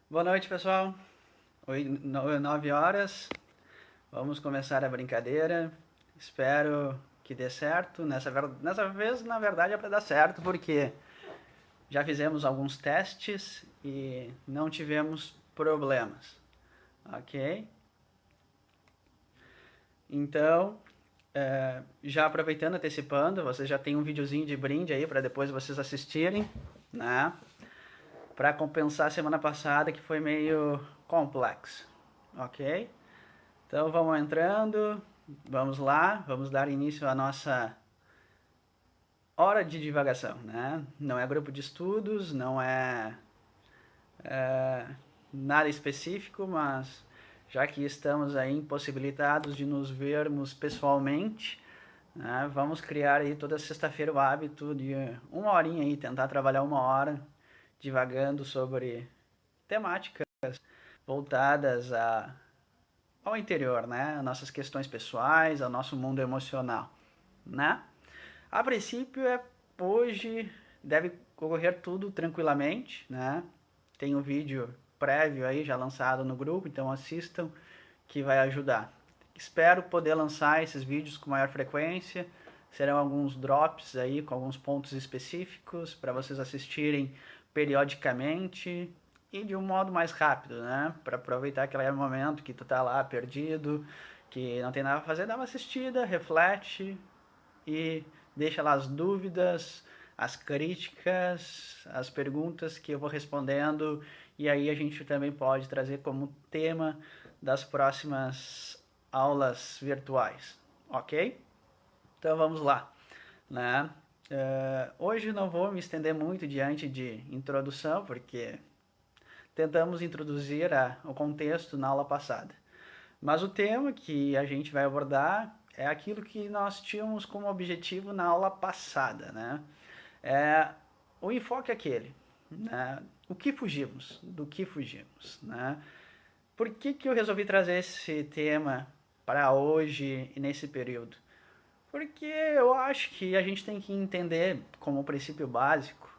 Boa noite, pessoal. 9 horas. Vamos começar a brincadeira. Espero que dê certo. Nessa vez, na verdade, é para dar certo, porque já fizemos alguns testes e não tivemos problemas. Ok? Então, já aproveitando, antecipando, vocês já tem um videozinho de brinde aí para depois vocês assistirem, né? Para compensar a semana passada que foi meio complexo. Ok? Então vamos entrando, vamos lá, vamos dar início à nossa hora de divagação, né? Não é grupo de estudos, não é nada específico, mas já que estamos aí impossibilitados de nos vermos pessoalmente, né, vamos criar aí toda sexta-feira o hábito de uma horinha aí, tentar trabalhar uma hora divagando sobre temáticas voltadas ao interior, né? Nossas questões pessoais, ao nosso mundo emocional, né? A princípio, hoje deve ocorrer tudo tranquilamente, né? Tem um vídeo prévio aí já lançado no grupo, então assistam que vai ajudar. Espero poder lançar esses vídeos com maior frequência. Serão alguns drops aí com alguns pontos específicos para vocês assistirem periodicamente e de um modo mais rápido, né? Para aproveitar aquele momento que tu tá lá perdido, que não tem nada a fazer, dá uma assistida, reflete e deixa lá as dúvidas, as críticas, as perguntas que eu vou respondendo e aí a gente também pode trazer como tema das próximas aulas virtuais, ok? Então vamos lá, né? Hoje não vou me estender muito diante de introdução, porque tentamos introduzir o contexto na aula passada. Mas o tema que a gente vai abordar é aquilo que nós tínhamos como objetivo na aula passada, né? É, o enfoque é aquele, né? O que fugimos? Do que fugimos, né? Por que eu resolvi trazer esse tema para hoje e nesse período? Porque eu acho que a gente tem que entender como princípio básico,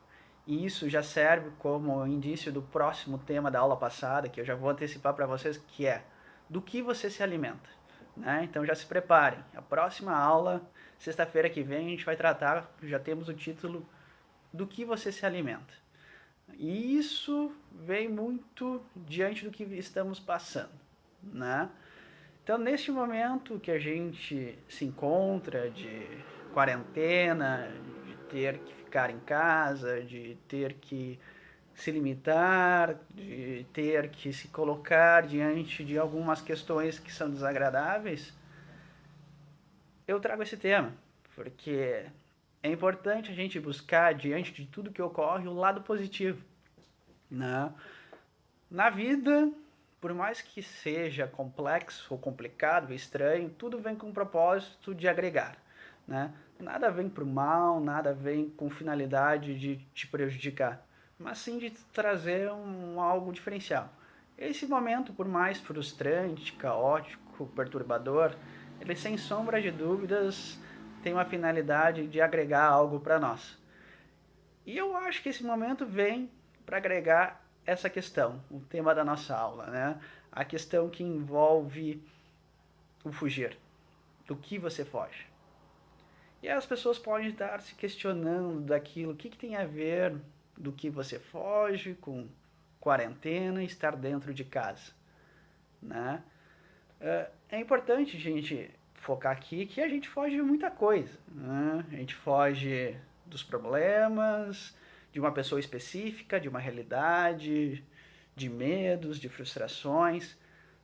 e isso já serve como indício do próximo tema da aula passada, que eu já vou antecipar para vocês, que é do que você se alimenta. Né? Então já se preparem. A próxima aula, sexta-feira que vem, a gente vai tratar, já temos o título do que você se alimenta. E isso vem muito diante do que estamos passando. Né? Então, neste momento que a gente se encontra de quarentena, de ter que ficar em casa, de ter que se limitar, de ter que se colocar diante de algumas questões que são desagradáveis, eu trago esse tema, porque é importante a gente buscar, diante de tudo que ocorre, o lado positivo. Né? Na vida, por mais que seja complexo ou complicado, estranho, tudo vem com o propósito de agregar. Né? Nada vem para o mal, nada vem com finalidade de te prejudicar, mas sim de trazer algo diferencial. Esse momento, por mais frustrante, caótico, perturbador, ele sem sombra de dúvidas tem uma finalidade de agregar algo para nós. E eu acho que esse momento vem para agregar essa questão, o tema da nossa aula, né? A questão que envolve o fugir, do que você foge. E aí as pessoas podem estar se questionando daquilo, o que tem a ver do que você foge com quarentena e estar dentro de casa, né? É importante a gente focar aqui que a gente foge de muita coisa, né? A gente foge dos problemas, de uma pessoa específica, de uma realidade, de medos, de frustrações.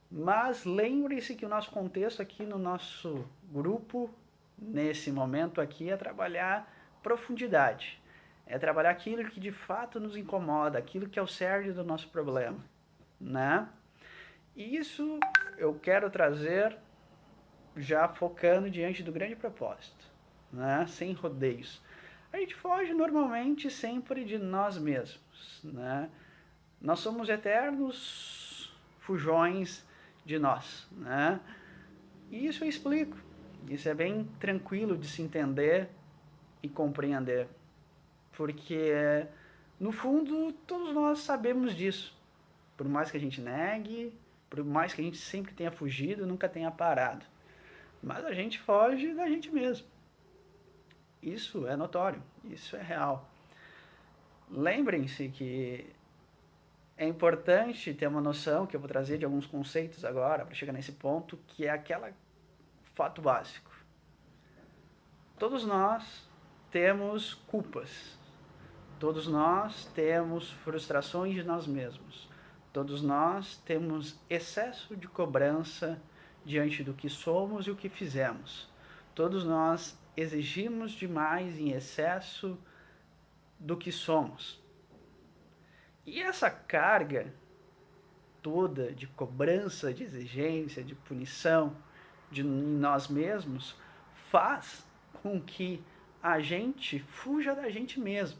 Mas lembre-se que o nosso contexto aqui no nosso grupo, nesse momento aqui, é trabalhar profundidade. É trabalhar aquilo que de fato nos incomoda, aquilo que é o cerne do nosso problema, né? E isso eu quero trazer já focando diante do grande propósito, né? Sem rodeios. A gente foge normalmente sempre de nós mesmos, né? Nós somos eternos fujões de nós, né? E isso eu explico. Isso é bem tranquilo de se entender e compreender, porque no fundo todos nós sabemos disso. Por mais que a gente negue, por mais que a gente sempre tenha fugido, nunca tenha parado. Mas a gente foge da gente mesmo. Isso é notório, isso é real. Lembrem-se que é importante ter uma noção, que eu vou trazer de alguns conceitos agora, para chegar nesse ponto, que é aquele fato básico. Todos nós temos culpas. Todos nós temos frustrações de nós mesmos. Todos nós temos excesso de cobrança diante do que somos e o que fizemos. Todos nós exigimos demais em excesso do que somos. E essa carga toda de cobrança, de exigência, de punição em nós mesmos faz com que a gente fuja da gente mesmo.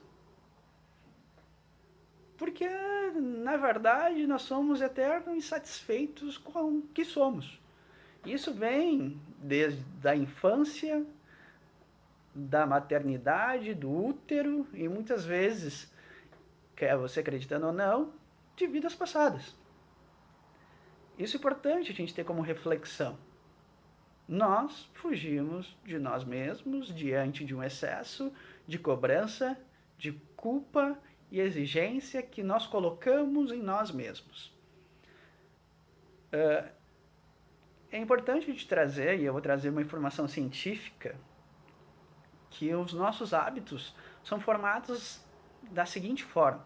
Porque, na verdade, nós somos eternos insatisfeitos com o que somos. Isso vem desde a infância, da maternidade, do útero e muitas vezes, quer você acreditando ou não, de vidas passadas. Isso é importante a gente ter como reflexão. Nós fugimos de nós mesmos diante de um excesso de cobrança, de culpa e exigência que nós colocamos em nós mesmos. É importante a gente trazer, e eu vou trazer uma informação científica, que os nossos hábitos são formados da seguinte forma.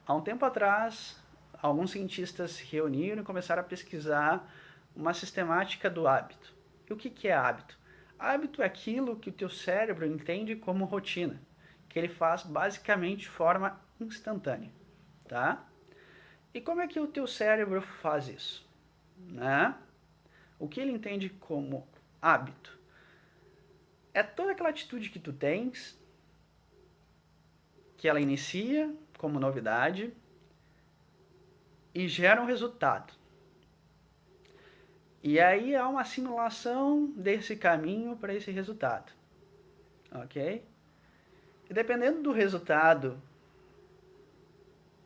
Há um tempo atrás, alguns cientistas se reuniram e começaram a pesquisar uma sistemática do hábito. E o que é hábito? Hábito é aquilo que o teu cérebro entende como rotina, que ele faz basicamente de forma instantânea, tá? E como é que o teu cérebro faz isso? Né? O que ele entende como hábito? É toda aquela atitude que tu tens, que ela inicia como novidade e gera um resultado. E aí há uma simulação desse caminho para esse resultado. Ok? E dependendo do resultado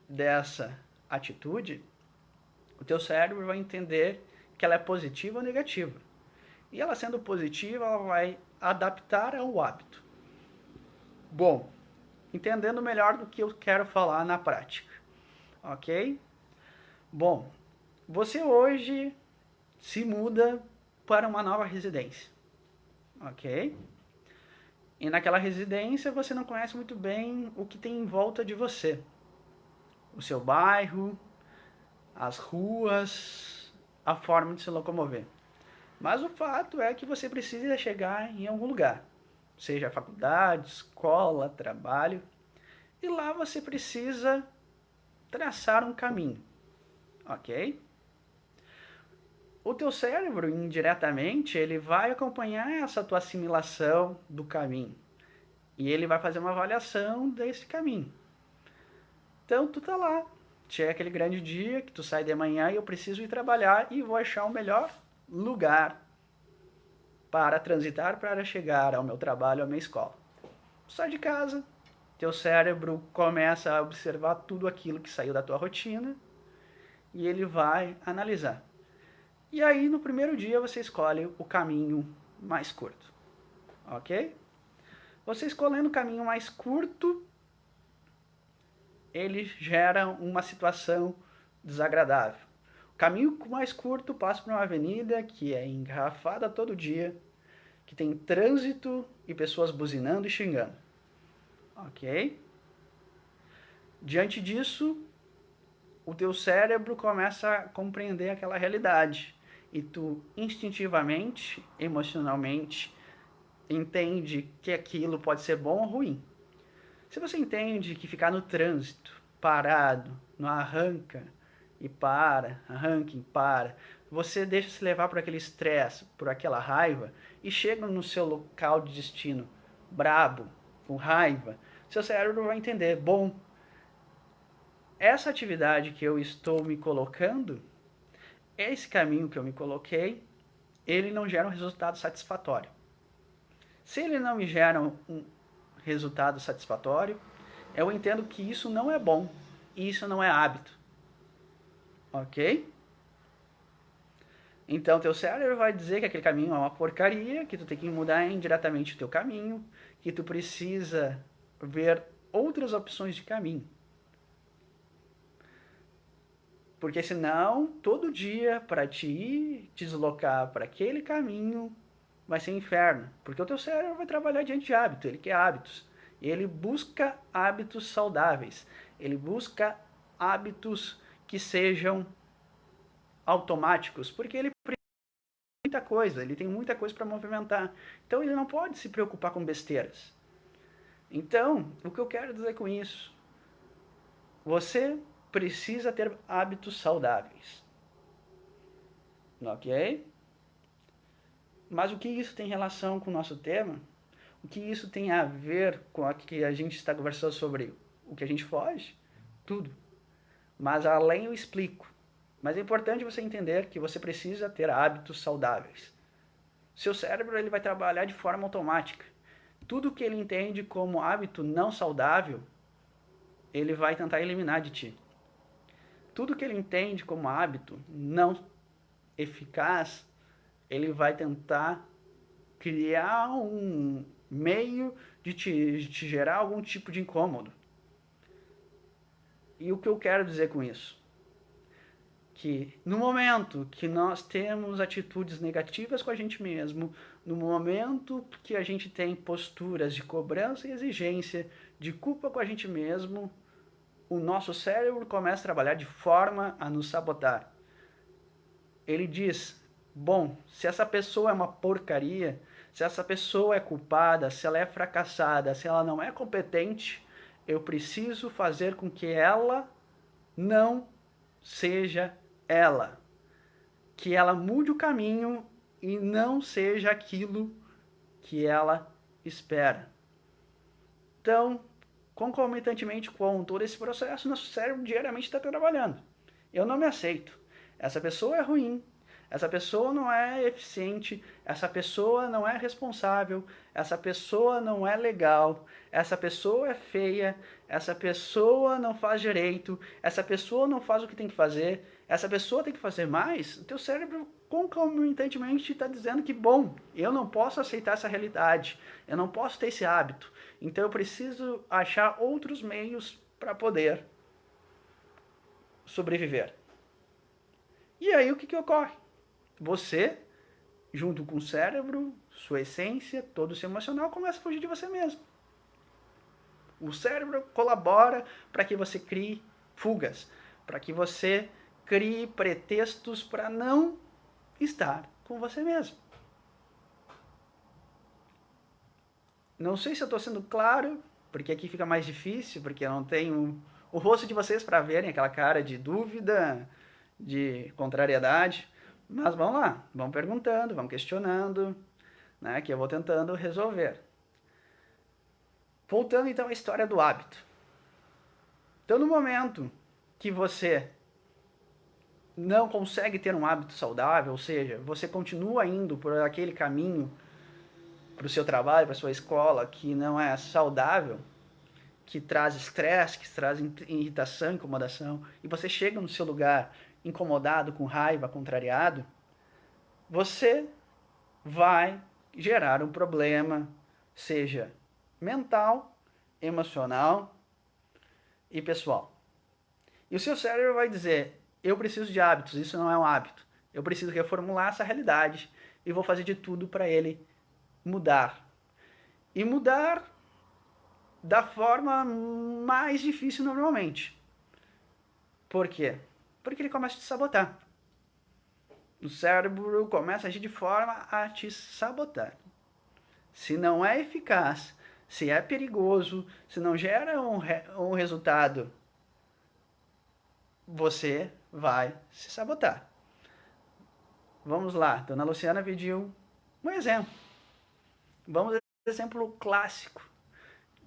dessa atitude, o teu cérebro vai entender que ela é positiva ou negativa. E ela sendo positiva, ela vai adaptar ao hábito. Bom, entendendo melhor do que eu quero falar na prática. Ok? Bom, você hoje se muda para uma nova residência. Ok? E naquela residência você não conhece muito bem o que tem em volta de você. O seu bairro, as ruas, a forma de se locomover. Mas o fato é que você precisa chegar em algum lugar. Seja faculdade, escola, trabalho. E lá você precisa traçar um caminho. Ok? O teu cérebro, indiretamente, ele vai acompanhar essa tua assimilação do caminho. E ele vai fazer uma avaliação desse caminho. Então, tu tá lá. Chega aquele grande dia que tu sai de manhã e eu preciso ir trabalhar e vou achar o melhor lugar para transitar, para chegar ao meu trabalho, à minha escola. Sai de casa, teu cérebro começa a observar tudo aquilo que saiu da tua rotina e ele vai analisar. E aí, no primeiro dia, você escolhe o caminho mais curto. Ok? Você escolhendo o caminho mais curto, ele gera uma situação desagradável. O caminho mais curto passa por uma avenida que é engarrafada todo dia, que tem trânsito e pessoas buzinando e xingando. Ok? Diante disso, o teu cérebro começa a compreender aquela realidade. E tu instintivamente, emocionalmente, entende que aquilo pode ser bom ou ruim. Se você entende que ficar no trânsito, parado, não arranca e para, arranca e para, você deixa se levar por aquele estresse, por aquela raiva, e chega no seu local de destino brabo, com raiva, seu cérebro vai entender, bom, essa atividade que eu estou me colocando, esse caminho que eu me coloquei, ele não gera um resultado satisfatório. Se ele não me gera um resultado satisfatório, eu entendo que isso não é bom. isso não é hábito, ok? Então, teu cérebro vai dizer que aquele caminho é uma porcaria, que tu tem que mudar indiretamente o teu caminho, que tu precisa ver outras opções de caminho. Porque senão, todo dia, para te deslocar para aquele caminho, vai ser inferno. Porque o teu cérebro vai trabalhar diante de hábito, ele quer hábitos. Ele busca hábitos saudáveis. Ele busca hábitos que sejam automáticos, porque ele muita coisa, ele tem muita coisa para movimentar. Então ele não pode se preocupar com besteiras. Então, o que eu quero dizer com isso? Você precisa ter hábitos saudáveis. Ok? Mas o que isso tem relação com o nosso tema? O que isso tem a ver com o que a gente está conversando sobre o que a gente foge? Tudo. Mas além eu explico. Mas é importante você entender que você precisa ter hábitos saudáveis. Seu cérebro ele vai trabalhar de forma automática. Tudo que ele entende como hábito não saudável, ele vai tentar eliminar de ti. Tudo que ele entende como hábito não eficaz, ele vai tentar criar um meio de te gerar algum tipo de incômodo. E o que eu quero dizer com isso? Que no momento que nós temos atitudes negativas com a gente mesmo, no momento que a gente tem posturas de cobrança e exigência, de culpa com a gente mesmo, o nosso cérebro começa a trabalhar de forma a nos sabotar. Ele diz, bom, se essa pessoa é uma porcaria, se essa pessoa é culpada, se ela é fracassada, se ela não é competente, eu preciso fazer com que ela não seja ela. Que ela mude o caminho e não seja aquilo que ela espera. Então, concomitantemente com todo esse processo, nosso cérebro diariamente está trabalhando. Eu não me aceito. Essa pessoa é ruim. Essa pessoa não é eficiente. Essa pessoa não é responsável. Essa pessoa não é legal. Essa pessoa é feia. Essa pessoa não faz direito. Essa pessoa não faz o que tem que fazer. Essa pessoa tem que fazer mais. O teu cérebro concomitantemente está dizendo que, bom, eu não posso aceitar essa realidade. Eu não posso ter esse hábito. Então eu preciso achar outros meios para poder sobreviver. E aí o que ocorre? Você, junto com o cérebro, sua essência, todo o seu emocional, começa a fugir de você mesmo. O cérebro colabora para que você crie fugas, para que você crie pretextos para não estar com você mesmo. Não sei se eu estou sendo claro, porque aqui fica mais difícil, porque eu não tenho o rosto de vocês para verem aquela cara de dúvida, de contrariedade. Mas vamos lá, vamos perguntando, vamos questionando, né, que eu vou tentando resolver. Voltando então à história do hábito. Então, no momento que você não consegue ter um hábito saudável, ou seja, você continua indo por aquele caminho para o seu trabalho, para a sua escola, que não é saudável, que traz estresse, que traz irritação, incomodação, e você chega no seu lugar incomodado, com raiva, contrariado, você vai gerar um problema, seja mental, emocional e pessoal. E o seu cérebro vai dizer, eu preciso de hábitos, isso não é um hábito. Eu preciso reformular essa realidade e vou fazer de tudo para ele mudar. E mudar da forma mais difícil normalmente. Por quê? Porque ele começa a te sabotar. O cérebro começa a agir de forma a te sabotar. Se não é eficaz, se é perigoso, se não gera um resultado, você vai se sabotar. Vamos lá, Dona Luciana pediu um exemplo. Vamos ao exemplo clássico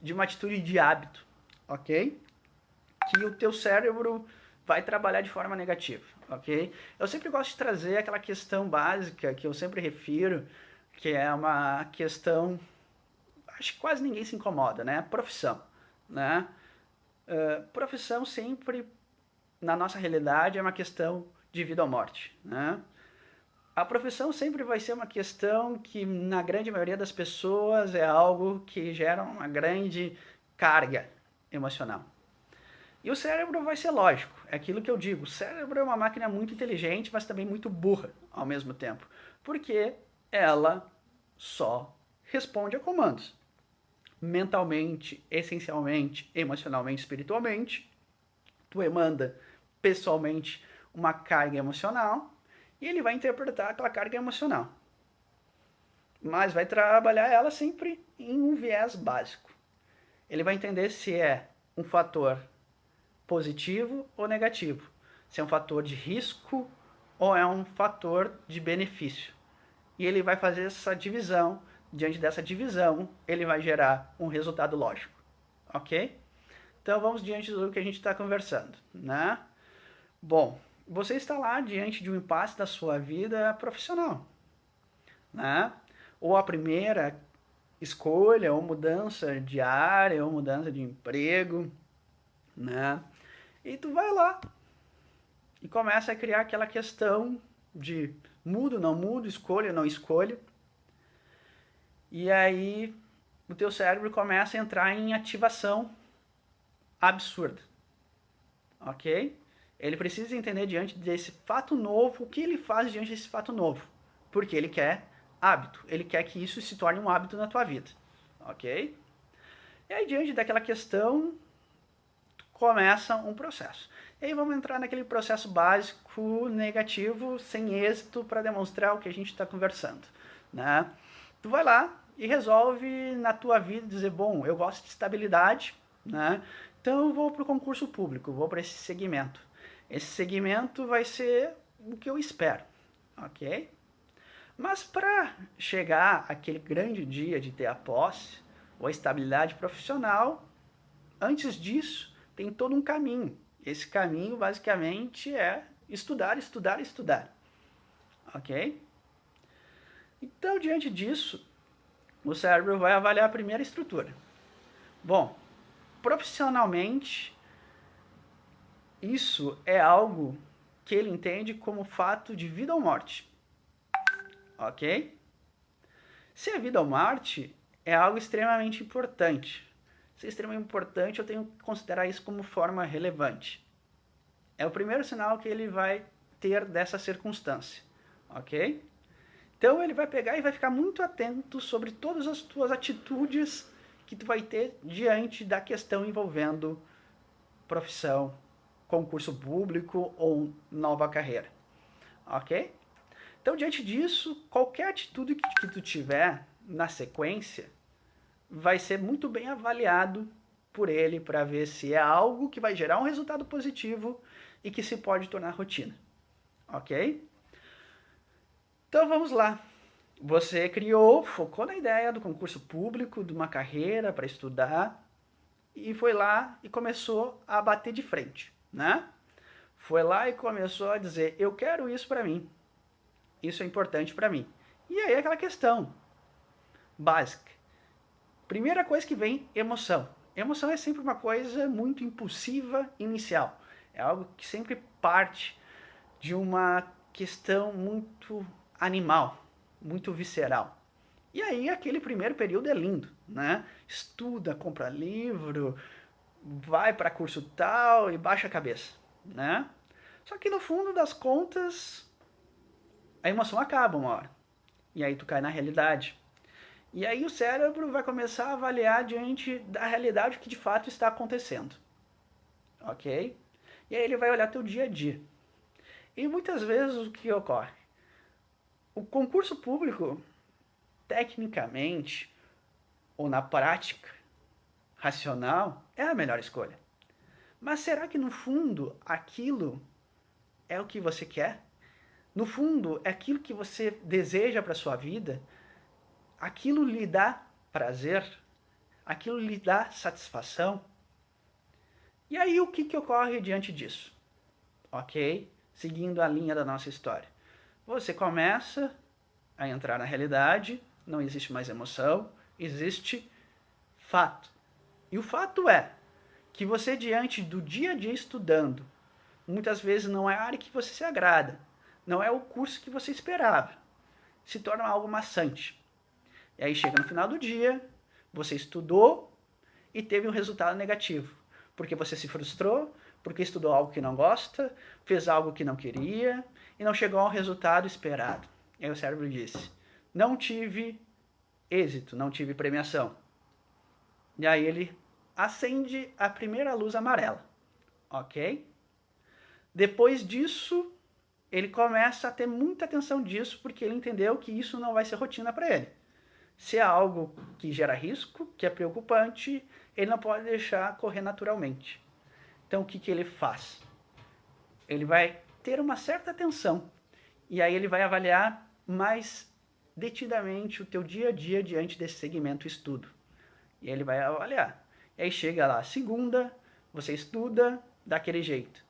de uma atitude de hábito, ok? Que o teu cérebro vai trabalhar de forma negativa, ok? Eu sempre gosto de trazer aquela questão básica que eu sempre refiro, que é uma questão, acho que quase ninguém se incomoda, né? Profissão, né? Profissão sempre, na nossa realidade, é uma questão de vida ou morte, né? A profissão sempre vai ser uma questão que, na grande maioria das pessoas, é algo que gera uma grande carga emocional. E o cérebro vai ser lógico, é aquilo que eu digo. O cérebro é uma máquina muito inteligente, mas também muito burra ao mesmo tempo. Porque ela só responde a comandos. Mentalmente, essencialmente, emocionalmente, espiritualmente. Tu emanda pessoalmente uma carga emocional e ele vai interpretar aquela carga emocional. Mas vai trabalhar ela sempre em um viés básico. Ele vai entender se é um fator positivo ou negativo, se é um fator de risco ou é um fator de benefício. E ele vai fazer essa divisão. Diante dessa divisão, ele vai gerar um resultado lógico. Ok? Então vamos diante do que a gente está conversando, né? Bom, você está lá diante de um impasse da sua vida profissional, né? Ou a primeira escolha, ou mudança de área, ou mudança de emprego, né? E tu vai lá e começa a criar aquela questão de mudo, não mudo, escolho, não escolho. E aí o teu cérebro começa a entrar em ativação absurda. Ok? Ele precisa entender diante desse fato novo, o que ele faz diante desse fato novo. Porque ele quer hábito, ele quer que isso se torne um hábito na tua vida. Ok? E aí diante daquela questão, começa um processo. E aí vamos entrar naquele processo básico negativo, sem êxito, para demonstrar o que a gente está conversando, né? Tu vai lá e resolve na tua vida dizer, bom, eu gosto de estabilidade, né? Então eu vou para o concurso público, vou para esse segmento. Esse segmento vai ser o que eu espero, ok? Mas para chegar àquele grande dia de ter a posse ou a estabilidade profissional, antes disso tem todo um caminho. Esse caminho basicamente é estudar, estudar, estudar, ok? Então, diante disso, o cérebro vai avaliar a primeira estrutura. Bom, profissionalmente, isso é algo que ele entende como fato de vida ou morte. Ok? Se é vida ou morte, é algo extremamente importante. Se é extremamente importante, eu tenho que considerar isso como forma relevante. É o primeiro sinal que ele vai ter dessa circunstância. Ok? Então ele vai pegar e vai ficar muito atento sobre todas as tuas atitudes que tu vai ter diante da questão envolvendo profissão, concurso público ou nova carreira. Ok? Então, diante disso, qualquer atitude que tu tiver na sequência vai ser muito bem avaliado por ele para ver se é algo que vai gerar um resultado positivo e que se pode tornar rotina. Ok? Então vamos lá. Você criou, focou na ideia do concurso público, de uma carreira para estudar, e foi lá e começou a bater de frente, né? Foi lá e começou a dizer, eu quero isso para mim, isso é importante para mim. E aí aquela questão básica. Primeira coisa que vem, emoção. Emoção é sempre uma coisa muito impulsiva inicial. É algo que sempre parte de uma questão muito animal, muito visceral. E aí aquele primeiro período é lindo, né? Estuda, compra livro, vai para curso tal e baixa a cabeça, né? Só que no fundo das contas, a emoção acaba uma hora. E aí tu cai na realidade. E aí o cérebro vai começar a avaliar diante da realidade o que de fato está acontecendo. Ok? E aí ele vai olhar teu dia a dia. E muitas vezes o que ocorre? O concurso público, tecnicamente, ou na prática racional, é a melhor escolha. Mas será que no fundo aquilo é o que você quer? No fundo, é aquilo que você deseja para sua vida? Aquilo lhe dá prazer? Aquilo lhe dá satisfação? E aí o que ocorre diante disso? Ok? Seguindo a linha da nossa história. Você começa a entrar na realidade, não existe mais emoção, existe fato. E o fato é que você, diante do dia a dia estudando, muitas vezes não é a área que você se agrada, não é o curso que você esperava, se torna algo maçante. E aí chega no final do dia, você estudou e teve um resultado negativo, porque você se frustrou, porque estudou algo que não gosta, fez algo que não queria e não chegou ao resultado esperado. E aí o cérebro disse: não tive êxito, não tive premiação. E aí ele acende a primeira luz amarela, ok? Depois disso, ele começa a ter muita atenção disso, porque ele entendeu que isso não vai ser rotina para ele. Se é algo que gera risco, que é preocupante, ele não pode deixar correr naturalmente. Então o que ele faz? Ele vai ter uma certa atenção, e aí ele vai avaliar mais detidamente o teu dia a dia diante desse segmento estudo. E ele vai avaliar. E aí chega lá, segunda, você estuda daquele jeito.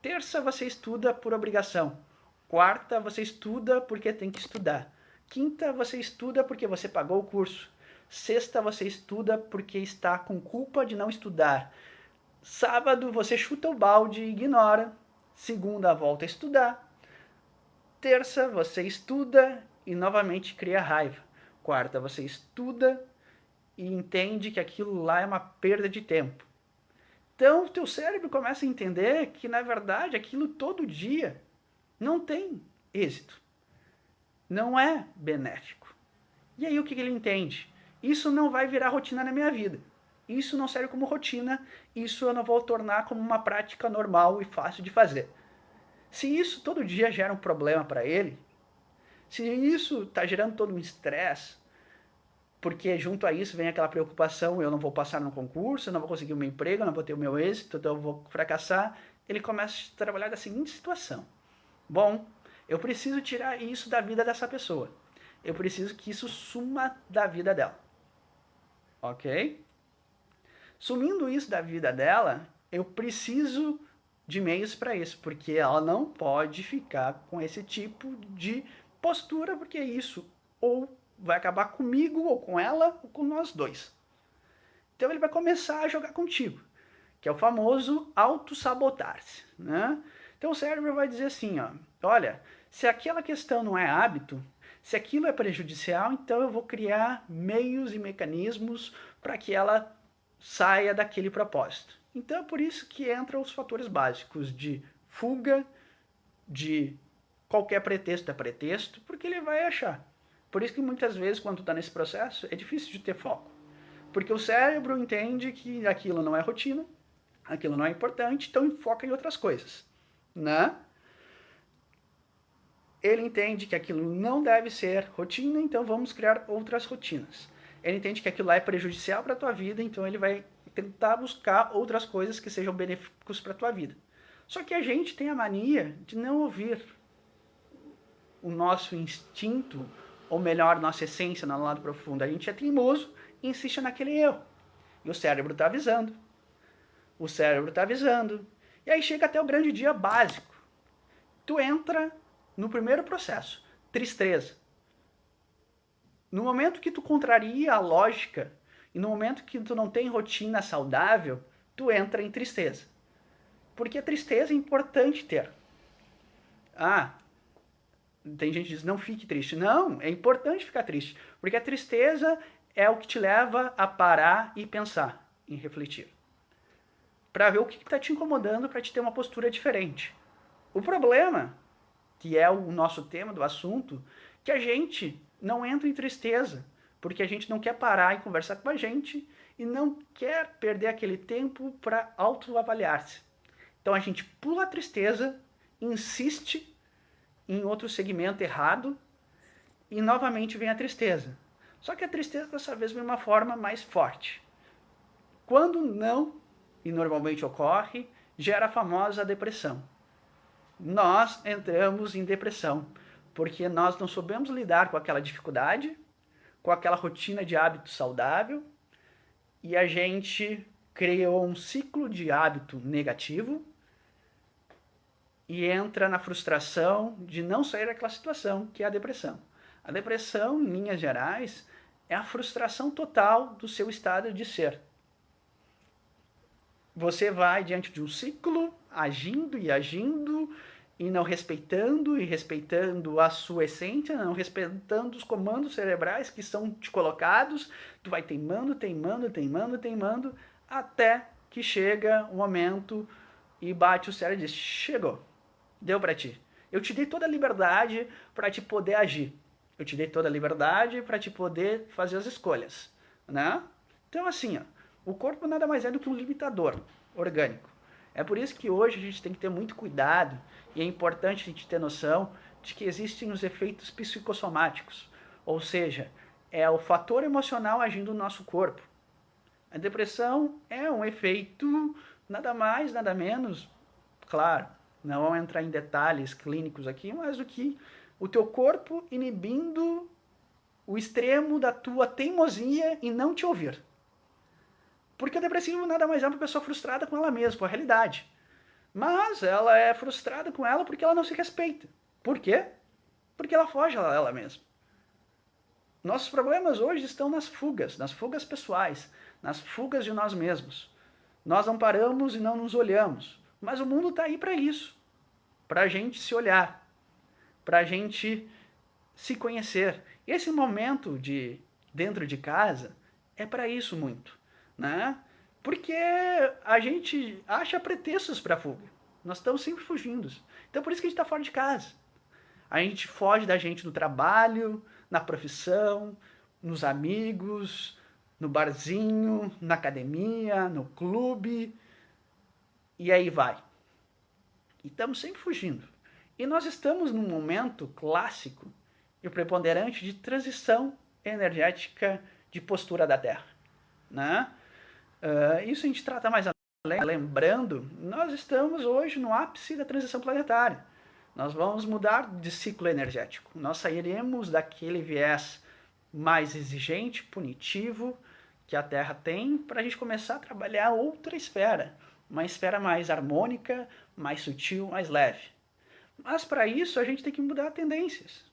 Terça, você estuda por obrigação. Quarta, você estuda porque tem que estudar. Quinta, você estuda porque você pagou o curso. Sexta, você estuda porque está com culpa de não estudar. Sábado, você chuta o balde e ignora. Segunda, volta a estudar. Terça, você estuda e novamente cria raiva. Quarta, você estuda e entende que aquilo lá é uma perda de tempo. Então, o teu cérebro começa a entender que, na verdade, aquilo todo dia não tem êxito. Não é benéfico. E aí o que ele entende? Isso não vai virar rotina na minha vida. Isso não serve como rotina, isso eu não vou tornar como uma prática normal e fácil de fazer. Se isso todo dia gera um problema para ele, se isso está gerando todo um estresse, porque junto a isso vem aquela preocupação, eu não vou passar no concurso, eu não vou conseguir o meu emprego, eu não vou ter o meu êxito, então eu vou fracassar, ele começa a trabalhar da seguinte situação: bom, eu preciso tirar isso da vida dessa pessoa. Eu preciso que isso suma da vida dela. Ok? Sumindo isso da vida dela, eu preciso de meios para isso, porque ela não pode ficar com esse tipo de postura, porque isso ou vai acabar comigo, ou com ela, ou com nós dois. Então ele vai começar a jogar contigo, que é o famoso auto-sabotar-se, né? Então o cérebro vai dizer assim, ó, olha, se aquela questão não é hábito, se aquilo é prejudicial, então eu vou criar meios e mecanismos para que ela saia daquele propósito. Então é por isso que entram os fatores básicos de fuga, de qualquer pretexto é pretexto, porque ele vai achar. Por isso que muitas vezes, quando tu está nesse processo, é difícil de ter foco. Porque o cérebro entende que aquilo não é rotina, aquilo não é importante, então foca em outras coisas, né? Ele entende que aquilo não deve ser rotina, então vamos criar outras rotinas. Ele entende que aquilo lá é prejudicial para a tua vida, então ele vai tentar buscar outras coisas que sejam benéficos para a tua vida. Só que a gente tem a mania de não ouvir o nosso instinto, ou melhor, nossa essência no lado profundo. A gente é teimoso e insiste naquele erro. E o cérebro está avisando. O cérebro está avisando. E aí chega até o grande dia básico. Tu entra no primeiro processo, tristeza. No momento que tu contraria a lógica, e no momento que tu não tem rotina saudável, tu entra em tristeza. Porque a tristeza é importante ter. Ah, tem gente que diz, não fique triste. Não, é importante ficar triste. Porque a tristeza é o que te leva a parar e pensar, em refletir. Para ver o que está te incomodando, para te ter uma postura diferente. O problema, que é o nosso tema do assunto, que a gente não entra em tristeza, porque a gente não quer parar e conversar com a gente e não quer perder aquele tempo para autoavaliar-se. Então a gente pula a tristeza, insiste em outro segmento errado e novamente vem a tristeza. Só que a tristeza dessa vez vem de uma forma mais forte. Quando não, e normalmente ocorre, gera a famosa depressão. Nós entramos em depressão porque nós não soubemos lidar com aquela dificuldade, com aquela rotina de hábito saudável, e a gente criou um ciclo de hábito negativo e entra na frustração de não sair daquela situação, que é a depressão. A depressão, em linhas gerais, é a frustração total do seu estado de ser. você vai diante de um ciclo, agindo e não respeitando, e respeitando a sua essência, não respeitando os comandos cerebrais que são te colocados, tu vai teimando, até que chega o momento e bate o cérebro e diz, chegou, deu para ti. Eu te dei toda a liberdade para te poder agir. Eu te dei toda a liberdade para te poder fazer as escolhas, né? Então assim, ó, o corpo nada mais é do que um limitador orgânico. É por isso que hoje a gente tem que ter muito cuidado e é importante a gente ter noção de que existem os efeitos psicossomáticos, ou seja, é o fator emocional agindo no nosso corpo. A depressão é um efeito nada mais, nada menos, claro, não vamos entrar em detalhes clínicos aqui, mas do que o teu corpo inibindo o extremo da tua teimosia em não te ouvir. Porque o depressivo nada mais é uma pessoa frustrada com ela mesma, com a realidade. Mas ela é frustrada com ela porque ela não se respeita. Por quê? Porque ela foge a ela mesma. Nossos problemas hoje estão nas fugas pessoais, nas fugas de nós mesmos. Nós não paramos e não nos olhamos. Mas o mundo está aí para isso. Para a gente se olhar. Para a gente se conhecer. Esse momento de dentro de casa é para isso muito. Né? Porque a gente acha pretextos para fuga. Nós estamos sempre fugindo. Então por isso que a gente está fora de casa. A gente foge da gente no trabalho, na profissão, nos amigos, no barzinho, na academia, no clube. E aí vai. E estamos sempre fugindo. E nós estamos num momento clássico e preponderante de transição energética de postura da Terra. Né? Isso a gente trata mais além. Lembrando, nós estamos hoje no ápice da transição planetária. Nós vamos mudar de ciclo energético. Nós sairemos daquele viés mais exigente, punitivo, que a Terra tem, para a gente começar a trabalhar outra esfera. Uma esfera mais harmônica, mais sutil, mais leve. Mas para isso a gente tem que mudar tendências.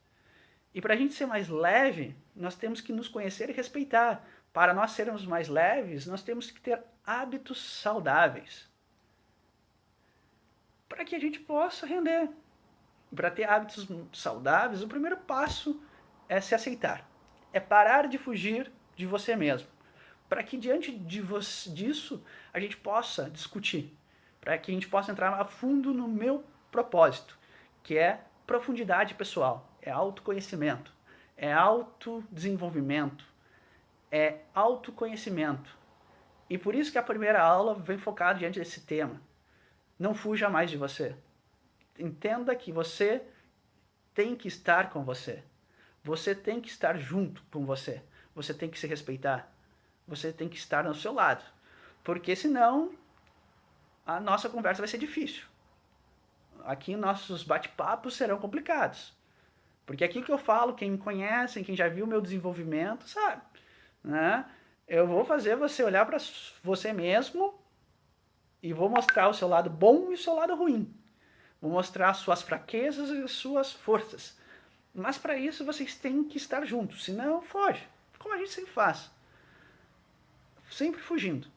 E para a gente ser mais leve, nós temos que nos conhecer e respeitar. Para nós sermos mais leves, nós temos que ter hábitos saudáveis. Para que a gente possa render. Para ter hábitos saudáveis, o primeiro passo é se aceitar. É parar de fugir de você mesmo. Para que diante disso a gente possa discutir. Para que a gente possa entrar a fundo no meu propósito, que é profundidade pessoal, é autoconhecimento, é autodesenvolvimento, é autoconhecimento. E por isso que a primeira aula vem focada diante desse tema. Não fuja mais de você. Entenda que você tem que estar com você. Você tem que estar junto com você. Você tem que se respeitar. Você tem que estar ao seu lado. Porque senão a nossa conversa vai ser difícil. Aqui nossos bate-papos serão complicados. Porque aquilo que eu falo, quem me conhece, quem já viu meu desenvolvimento, sabe? Né? Eu vou fazer você olhar para você mesmo e vou mostrar o seu lado bom e o seu lado ruim. Vou mostrar as suas fraquezas e as suas forças. Mas para isso vocês têm que estar juntos, senão foge. Como a gente sempre faz. Sempre fugindo.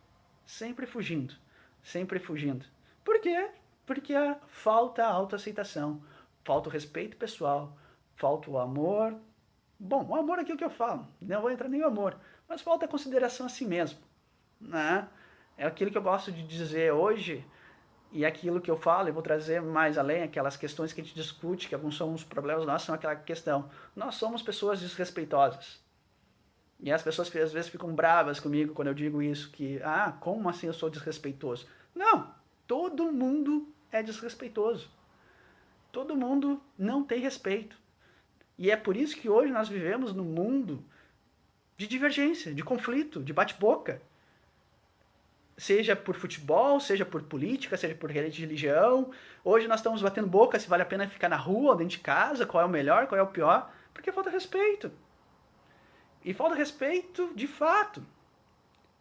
Sempre fugindo. Sempre fugindo. Por quê? Porque falta a autoaceitação, falta o respeito pessoal, falta o amor. Bom, o amor é aquilo que eu falo, não vou entrar nem no amor, mas falta a consideração a si mesmo. Né? É aquilo que eu gosto de dizer hoje, e aquilo que eu falo, eu vou trazer mais além, aquelas questões que a gente discute, que alguns são os problemas nossos, são aquela questão. Nós somos pessoas desrespeitosas. E as pessoas às vezes ficam bravas comigo quando eu digo isso, que, como assim eu sou desrespeitoso? Não, todo mundo é desrespeitoso. Todo mundo não tem respeito. E é por isso que hoje nós vivemos num mundo de divergência, de conflito, de bate-boca. Seja por futebol, seja por política, seja por religião. Hoje nós estamos batendo boca se vale a pena ficar na rua ou dentro de casa, qual é o melhor, qual é o pior, porque falta respeito. E falta respeito de fato.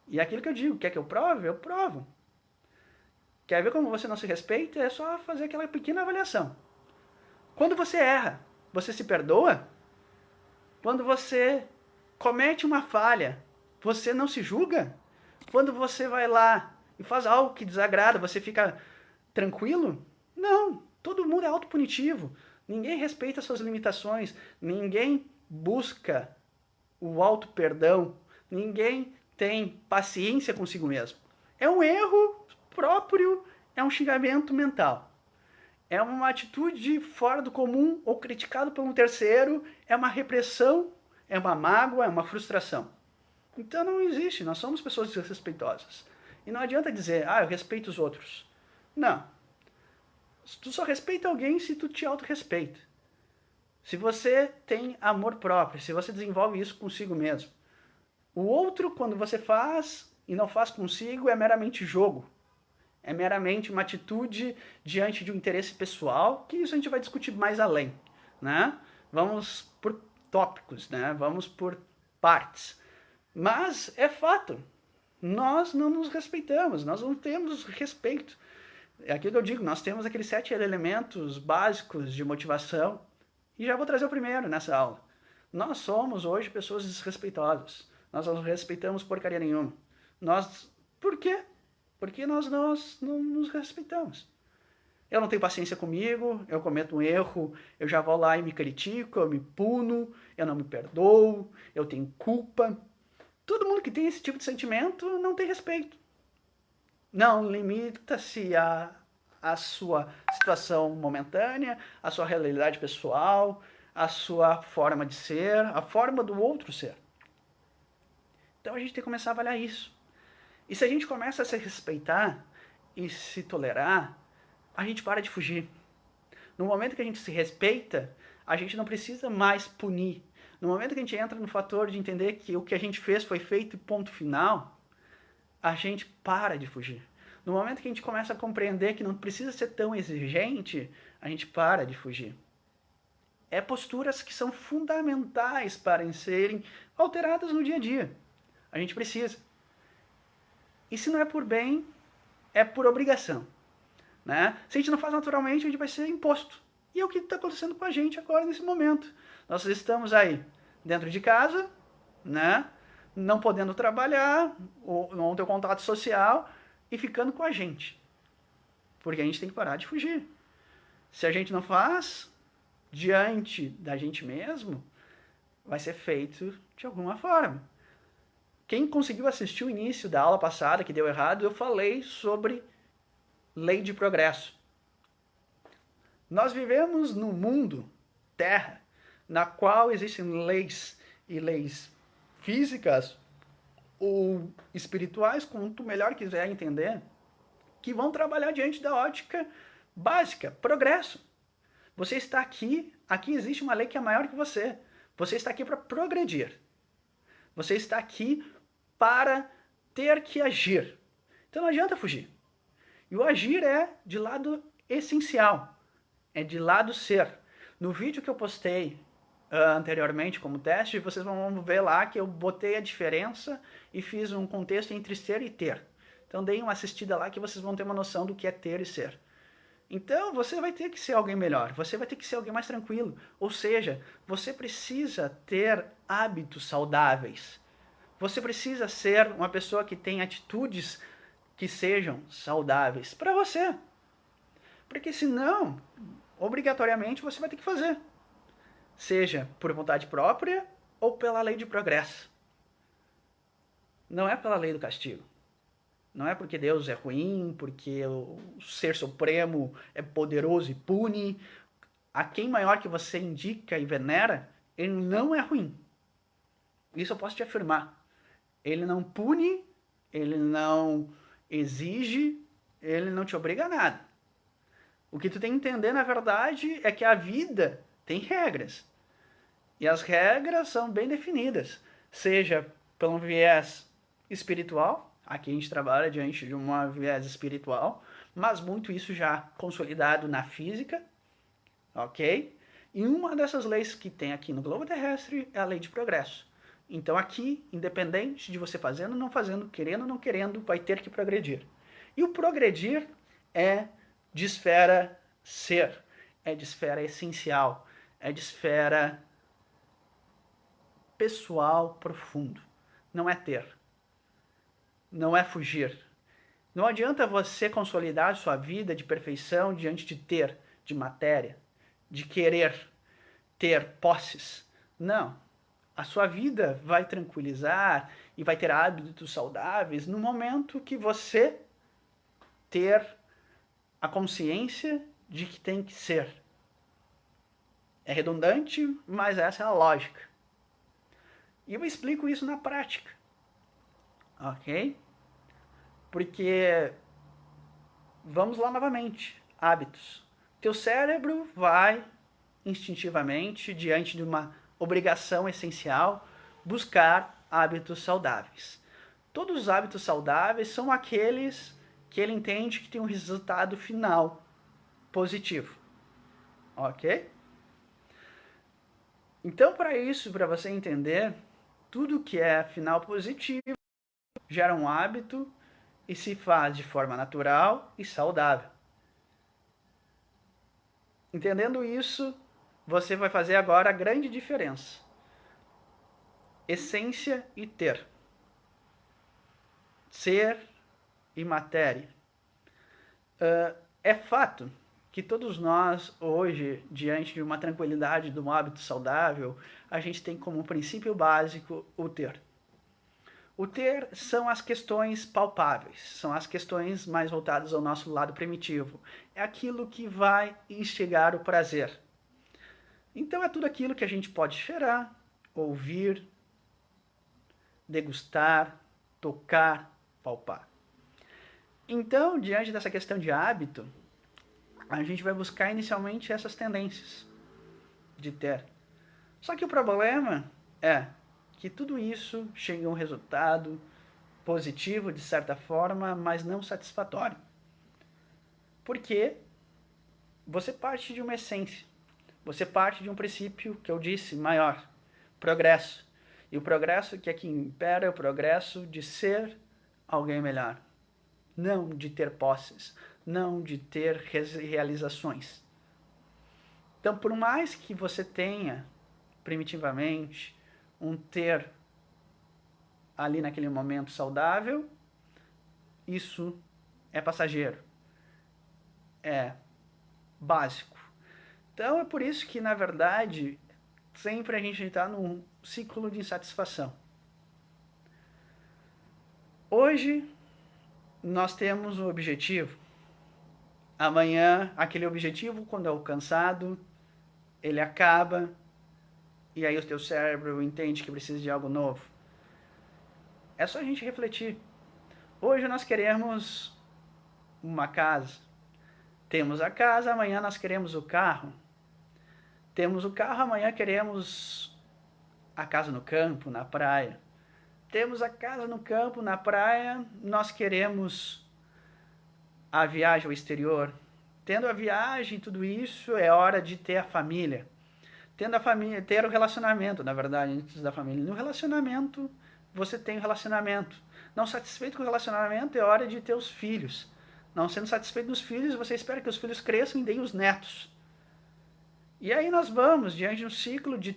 E é aquilo que eu digo, quer que eu prove? Eu provo. Quer ver como você não se respeita? É só fazer aquela pequena avaliação. Quando você erra, você se perdoa? Quando você comete uma falha, você não se julga? Quando você vai lá e faz algo que desagrada, você fica tranquilo? Não, todo mundo é autopunitivo. Ninguém respeita suas limitações, ninguém busca o auto-perdão, ninguém tem paciência consigo mesmo. É um erro próprio, é um xingamento mental. É uma atitude fora do comum ou criticado por um terceiro, é uma repressão, é uma mágoa, é uma frustração. Então não existe, nós somos pessoas desrespeitosas. E não adianta dizer, eu respeito os outros. Não. Tu só respeita alguém se tu te autorrespeita. Se você tem amor próprio, se você desenvolve isso consigo mesmo. O outro, quando você faz e não faz consigo, é meramente jogo. É meramente uma atitude diante de um interesse pessoal, que isso a gente vai discutir mais além, né? Vamos por tópicos, né? Vamos por partes. Mas é fato, nós não nos respeitamos, nós não temos respeito. É aquilo que eu digo, nós temos aqueles 7 elementos básicos de motivação, e já vou trazer o primeiro nessa aula. Nós somos hoje pessoas desrespeitosas, nós não respeitamos porcaria nenhuma. Por quê? Porque nós não nos respeitamos. Eu não tenho paciência comigo, eu cometo um erro, eu já vou lá e me critico, eu me puno, eu não me perdoo, eu tenho culpa. Todo mundo que tem esse tipo de sentimento não tem respeito. Não limita-se a sua situação momentânea, a sua realidade pessoal, a sua forma de ser, a forma do outro ser. Então a gente tem que começar a avaliar isso. E se a gente começa a se respeitar e se tolerar, a gente para de fugir. No momento que a gente se respeita, a gente não precisa mais punir. No momento que a gente entra no fator de entender que o que a gente fez foi feito e ponto final, a gente para de fugir. No momento que a gente começa a compreender que não precisa ser tão exigente, a gente para de fugir. É posturas que são fundamentais para serem alteradas no dia a dia. A gente precisa. E se não é por bem, é por obrigação. Né? Se a gente não faz naturalmente, a gente vai ser imposto. E é o que está acontecendo com a gente agora nesse momento. Nós estamos aí dentro de casa, né? Não podendo trabalhar, ou não ter contato social e ficando com a gente. Porque a gente tem que parar de fugir. Se a gente não faz, diante da gente mesmo, vai ser feito de alguma forma. Quem conseguiu assistir o início da aula passada, que deu errado, eu falei sobre lei de progresso. Nós vivemos num mundo, terra, na qual existem leis e leis físicas ou espirituais, como tu melhor quiser entender, que vão trabalhar diante da ótica básica, progresso. Você está aqui existe uma lei que é maior que você. Você está aqui para progredir. Você está aqui para ter que agir. Então não adianta fugir. E o agir é de lado essencial, é de lado ser. No vídeo que eu postei anteriormente como teste, vocês vão ver lá que eu botei a diferença e fiz um contexto entre ser e ter. Então deem uma assistida lá que vocês vão ter uma noção do que é ter e ser. Então você vai ter que ser alguém melhor, você vai ter que ser alguém mais tranquilo. Ou seja, você precisa ter hábitos saudáveis. Você precisa ser uma pessoa que tem atitudes que sejam saudáveis para você. Porque senão, obrigatoriamente, você vai ter que fazer. Seja por vontade própria ou pela lei de progresso. Não é pela lei do castigo. Não é porque Deus é ruim, porque o Ser Supremo é poderoso e pune. A quem maior que você indica e venera, ele não é ruim. Isso eu posso te afirmar. Ele não pune, ele não exige, ele não te obriga a nada. O que tu tem que entender, na verdade, é que a vida tem regras. E as regras são bem definidas. Seja pelo viés espiritual, aqui a gente trabalha diante de uma viés espiritual, mas muito isso já consolidado na física, ok? E uma dessas leis que tem aqui no globo terrestre é a lei de progresso. Então aqui, independente de você fazendo ou não fazendo, querendo ou não querendo, vai ter que progredir. E o progredir é de esfera ser, é de esfera essencial, é de esfera pessoal profundo. Não é ter, não é fugir, Não adianta você consolidar sua vida de perfeição diante de ter, de matéria, de querer ter posses. Não. A sua vida vai tranquilizar e vai ter hábitos saudáveis no momento que você ter a consciência de que tem que ser. É redundante, mas essa é a lógica. E eu explico isso na prática. Ok? Porque, vamos lá novamente, hábitos. Teu cérebro vai instintivamente, diante de uma obrigação essencial, buscar hábitos saudáveis. Todos os hábitos saudáveis são aqueles que ele entende que tem um resultado final positivo. Ok? Então, para isso, para você entender, tudo que é final positivo gera um hábito e se faz de forma natural e saudável. Entendendo isso, você vai fazer agora a grande diferença. Essência e ter. Ser e matéria. É fato que todos nós, hoje, diante de uma tranquilidade, de um hábito saudável, a gente tem como princípio básico o ter. O ter são as questões palpáveis, são as questões mais voltadas ao nosso lado primitivo. É aquilo que vai instigar o prazer. Então é tudo aquilo que a gente pode cheirar, ouvir, degustar, tocar, palpar. Então, diante dessa questão de hábito, a gente vai buscar inicialmente essas tendências de ter. Só que o problema é que tudo isso chega a um resultado positivo, de certa forma, mas não satisfatório. Porque você parte de uma essência, você parte de um princípio que eu disse, maior, progresso. E o progresso que aqui impera é o progresso de ser alguém melhor. Não de ter posses, não de ter realizações. Então, por mais que você tenha, primitivamente, um ter ali naquele momento saudável, isso é passageiro, é básico. Então é por isso que, na verdade, sempre a gente está num ciclo de insatisfação. Hoje, nós temos um objetivo. Amanhã, aquele objetivo, quando é alcançado, ele acaba, e aí o teu cérebro entende que precisa de algo novo. É só a gente refletir. Hoje nós queremos uma casa. Temos a casa, amanhã nós queremos o carro. Temos o carro, amanhã queremos a casa no campo, na praia. Temos a casa no campo, na praia, nós queremos a viagem ao exterior. Tendo a viagem, tudo isso, é hora de ter a família. Tendo a família, ter o relacionamento, na verdade, antes da família. No relacionamento, você tem o relacionamento. Não satisfeito com o relacionamento, é hora de ter os filhos. Não sendo satisfeito dos filhos, você espera que os filhos cresçam e deem os netos. E aí nós vamos diante de um ciclo de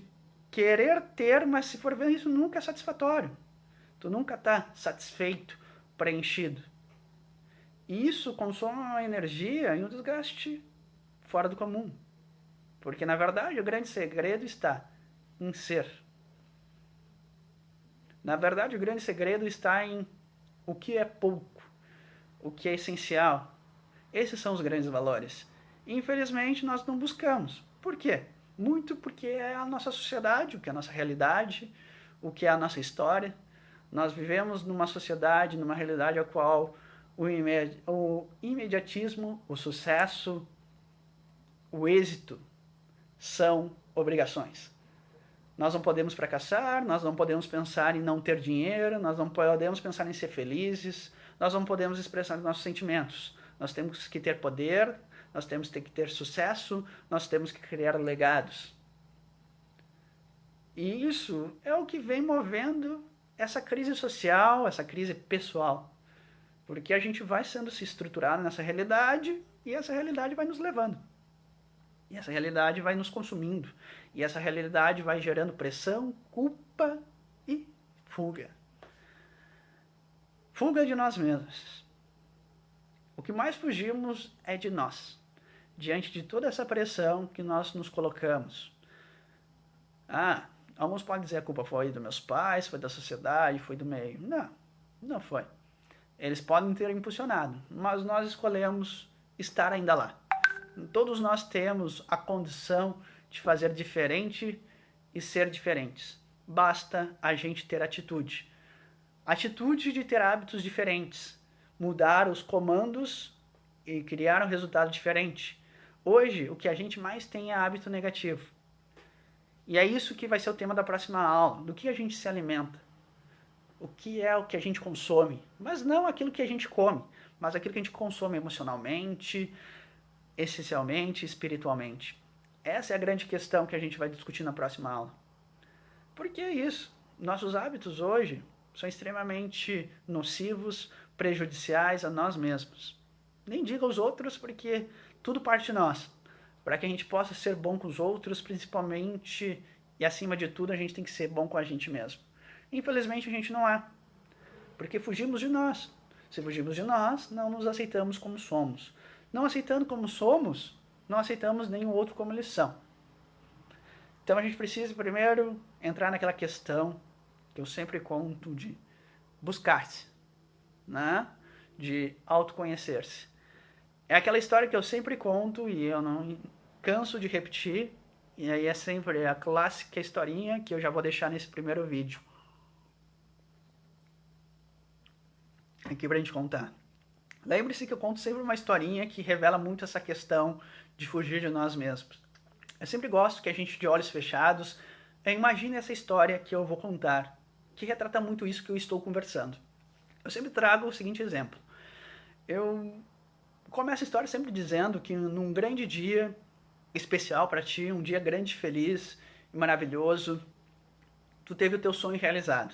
querer ter, mas se for ver isso nunca é satisfatório. Tu nunca está satisfeito, preenchido. E isso consome uma energia e um desgaste fora do comum. Porque, na verdade, o grande segredo está em ser. Na verdade, o grande segredo está em o que é pouco, o que é essencial. Esses são os grandes valores. E, infelizmente, nós não buscamos. Por quê? Muito porque é a nossa sociedade, o que é a nossa realidade, o que é a nossa história. Nós vivemos numa sociedade, numa realidade a qual o imediatismo, o sucesso, o êxito são obrigações. Nós não podemos fracassar, nós não podemos pensar em não ter dinheiro, nós não podemos pensar em ser felizes, nós não podemos expressar nossos sentimentos. Nós temos que ter poder, nós temos que ter sucesso, nós temos que criar legados. E isso é o que vem movendo essa crise social, essa crise pessoal. Porque a gente vai sendo se estruturado nessa realidade e essa realidade vai nos levando. E essa realidade vai nos consumindo. E essa realidade vai gerando pressão, culpa e fuga. Fuga de nós mesmos. O que mais fugimos é de nós, diante de toda essa pressão que nós nos colocamos. Alguns podem dizer que a culpa foi dos meus pais, foi da sociedade, foi do meio. Não, não foi. Eles podem ter impulsionado, mas nós escolhemos estar ainda lá. Todos nós temos a condição de fazer diferente e ser diferentes. Basta a gente ter atitude. Atitude de ter hábitos diferentes, mudar os comandos e criar um resultado diferente. Hoje, o que a gente mais tem é hábito negativo. E é isso que vai ser o tema da próxima aula, do que a gente se alimenta. O que é o que a gente consome, mas não aquilo que a gente come, mas aquilo que a gente consome emocionalmente, essencialmente, espiritualmente. Essa é a grande questão que a gente vai discutir na próxima aula. Por que isso? Nossos hábitos hoje são extremamente nocivos, prejudiciais a nós mesmos. Nem diga aos outros, porque tudo parte de nós. Para que a gente possa ser bom com os outros, principalmente e acima de tudo, a gente tem que ser bom com a gente mesmo. Infelizmente a gente não é, porque fugimos de nós. Se fugimos de nós, não nos aceitamos como somos. Não aceitando como somos, não aceitamos nenhum outro como eles são. Então a gente precisa primeiro entrar naquela questão que eu sempre conto de buscar-se, né? De autoconhecer-se. É aquela história que eu sempre conto e eu não canso de repetir, e aí é sempre a clássica historinha que eu já vou deixar nesse primeiro vídeo aqui pra gente contar. Lembre-se que eu conto sempre uma historinha que revela muito essa questão de fugir de nós mesmos. Eu sempre gosto que a gente, de olhos fechados, imagine essa história que eu vou contar, que retrata muito isso que eu estou conversando. Eu sempre trago o seguinte exemplo. Eu começo a história sempre dizendo que num grande dia especial para ti, um dia grande, feliz e maravilhoso, tu teve o teu sonho realizado.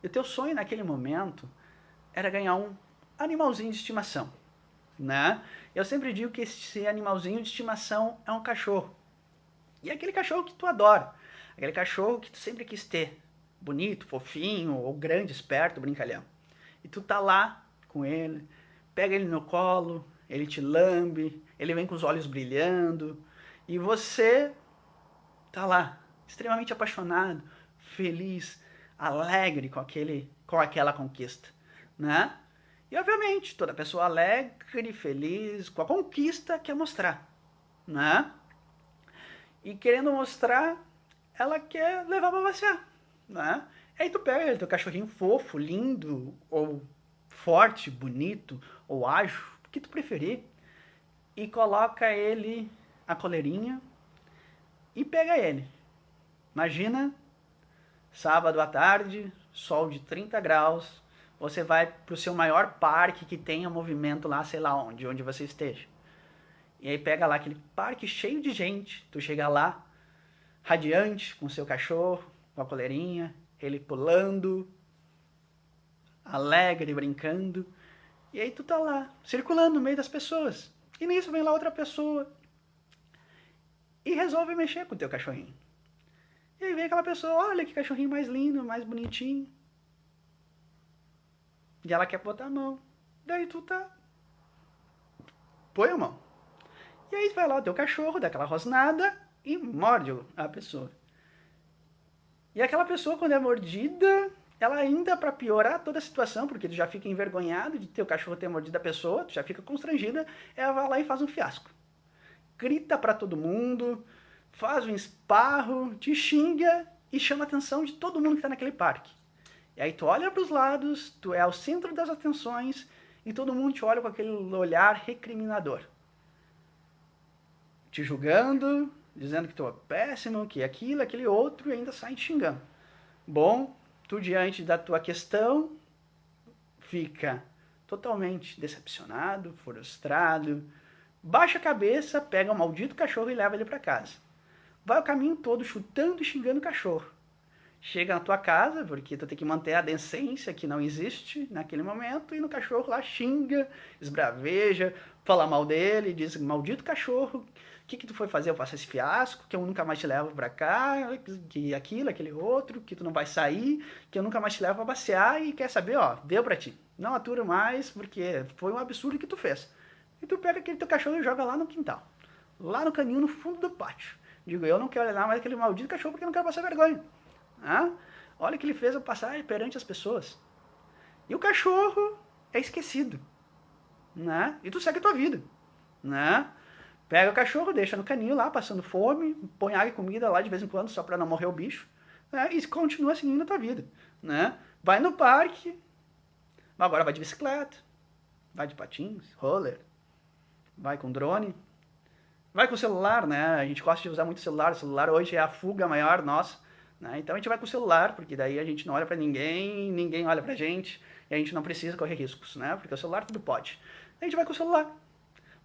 E o teu sonho naquele momento era ganhar um animalzinho de estimação, né? Eu sempre digo que esse animalzinho de estimação é um cachorro. E é aquele cachorro que tu adora, aquele cachorro que tu sempre quis ter, bonito, fofinho, ou grande, esperto, brincalhão. E tu tá lá com ele, pega ele no colo, ele te lambe, ele vem com os olhos brilhando, e você tá lá, extremamente apaixonado, feliz, alegre com aquela conquista, né? E obviamente, toda pessoa alegre, feliz, com a conquista quer mostrar, né? E querendo mostrar, ela quer levar pra passear, né? Aí tu pega teu cachorrinho fofo, lindo, ou forte, bonito, ou ágil, o que tu preferir, e coloca ele a coleirinha e pega ele. Imagina, sábado à tarde, sol de 30 graus, você vai pro seu maior parque que tenha movimento lá, sei lá onde você esteja. E aí pega lá aquele parque cheio de gente, tu chega lá, radiante, com seu cachorro, com a coleirinha, ele pulando, alegre, brincando, e aí tu tá lá, circulando no meio das pessoas. E nisso vem lá outra pessoa e resolve mexer com o teu cachorrinho. E aí vem aquela pessoa, olha que cachorrinho mais lindo, mais bonitinho. E ela quer botar a mão. Daí tu tá, põe a mão. E aí vai lá o teu cachorro, dá aquela rosnada e morde a pessoa. E aquela pessoa, quando é mordida, ela ainda, para piorar toda a situação, porque tu já fica envergonhado de teu cachorro ter mordido a pessoa, tu já fica constrangida, ela vai lá e faz um fiasco. Grita para todo mundo, faz um esparro, te xinga e chama a atenção de todo mundo que tá naquele parque. E aí tu olha para os lados, tu é o centro das atenções e todo mundo te olha com aquele olhar recriminador. Te julgando, dizendo que tu é péssimo, que aquilo, aquele outro, e ainda sai te xingando. Bom, tu diante da tua questão fica totalmente decepcionado, frustrado, baixa a cabeça, pega o maldito cachorro e leva ele para casa. Vai o caminho todo chutando e xingando o cachorro. Chega na tua casa, porque tu tem que manter a decência que não existe naquele momento, e no cachorro lá xinga, esbraveja, fala mal dele, diz, maldito cachorro, o que tu foi fazer? Eu faço esse fiasco, que eu nunca mais te levo pra cá, que aquilo, aquele outro, que tu não vai sair, que eu nunca mais te levo pra passear, e quer saber, ó, deu pra ti. Não aturo mais, porque foi um absurdo que tu fez. E tu pega aquele teu cachorro e joga lá no quintal. Lá no caninho, no fundo do pátio. Digo, eu não quero olhar mais aquele maldito cachorro porque eu não quero passar vergonha. Ah, olha o que ele fez eu passar perante as pessoas. E o cachorro é esquecido. Né? E tu segue a tua vida. Né? Pega o cachorro, deixa no caninho lá, passando fome, põe água e comida lá de vez em quando, só para não morrer o bicho. Né? E continua seguindo a tua vida. Né? Vai no parque, agora vai de bicicleta, vai de patins, roller, vai com drone, vai com o celular, né? A gente gosta de usar muito celular. O celular hoje é a fuga maior nossa. Né? Então a gente vai com o celular, porque daí a gente não olha para ninguém, ninguém olha pra gente, e a gente não precisa correr riscos, né? Porque o celular tudo pode. A gente vai com o celular.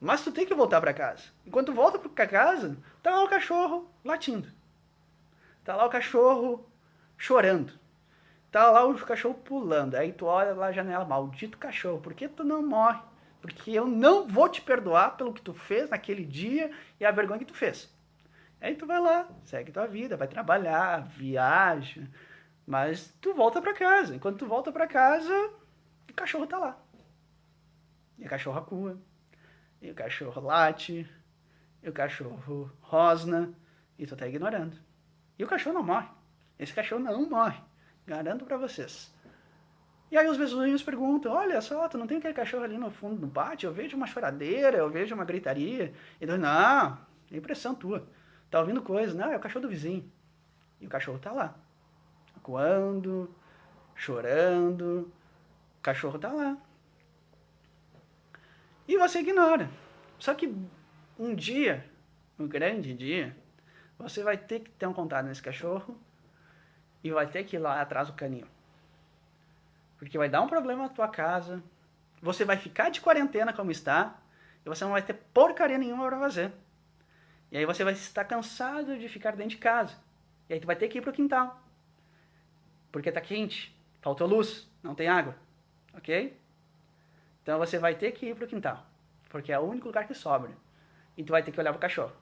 Mas tu tem que voltar para casa. Enquanto tu volta para casa, tá lá o cachorro latindo. Tá lá o cachorro chorando. Tá lá o cachorro pulando. Aí tu olha lá na janela, maldito cachorro, por que tu não morre? Porque eu não vou te perdoar pelo que tu fez naquele dia e a vergonha que tu fez. Aí tu vai lá, segue tua vida, vai trabalhar, viaja, mas tu volta para casa. Enquanto tu volta para casa, o cachorro tá lá. E a cachorra cua, e o cachorro late, e o cachorro rosna, e tu tá ignorando. E o cachorro não morre. Esse cachorro não morre. Garanto para vocês. E aí os vizinhos perguntam, olha só, tu não tem aquele cachorro ali no fundo do pátio? Eu vejo uma choradeira, eu vejo uma gritaria. E tu, não, é impressão tua. Tá ouvindo coisa? Não, é o cachorro do vizinho. E o cachorro tá lá. Acuando, chorando. O cachorro tá lá. E você ignora. Só que um dia, um grande dia, você vai ter que ter um contato nesse cachorro e vai ter que ir lá atrás do canil. Porque vai dar um problema na tua casa, você vai ficar de quarentena como está, e você não vai ter porcaria nenhuma para fazer. E aí você vai estar cansado de ficar dentro de casa. E aí tu vai ter que ir pro quintal. Porque tá quente, faltou luz, não tem água. Ok? Então você vai ter que ir pro quintal. Porque é o único lugar que sobra. E tu vai ter que olhar pro cachorro.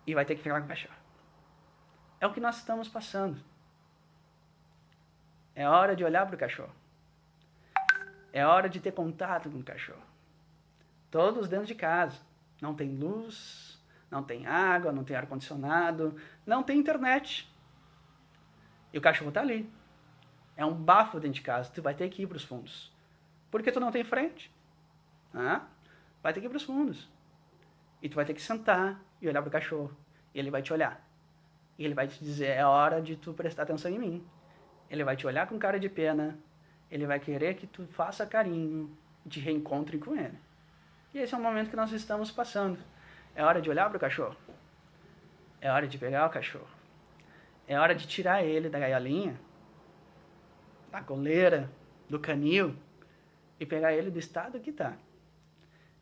E vai ter que ficar com o cachorro. É o que nós estamos passando. É hora de olhar pro cachorro. É hora de ter contato com o cachorro. Todos dentro de casa. Não tem luz, não tem água, não tem ar-condicionado, não tem internet. E o cachorro tá ali. É um bafo dentro de casa. Tu vai ter que ir pros fundos. Porque tu não tem frente. Vai ter que ir pros fundos. E tu vai ter que sentar e olhar pro cachorro. E ele vai te olhar. E ele vai te dizer, é hora de tu prestar atenção em mim. Ele vai te olhar com cara de pena. Ele vai querer que tu faça carinho e te reencontre com ele. E esse é o momento que nós estamos passando. É hora de olhar para o cachorro. É hora de pegar o cachorro. É hora de tirar ele da gaiolinha, da coleira, do canil e pegar ele do estado que está.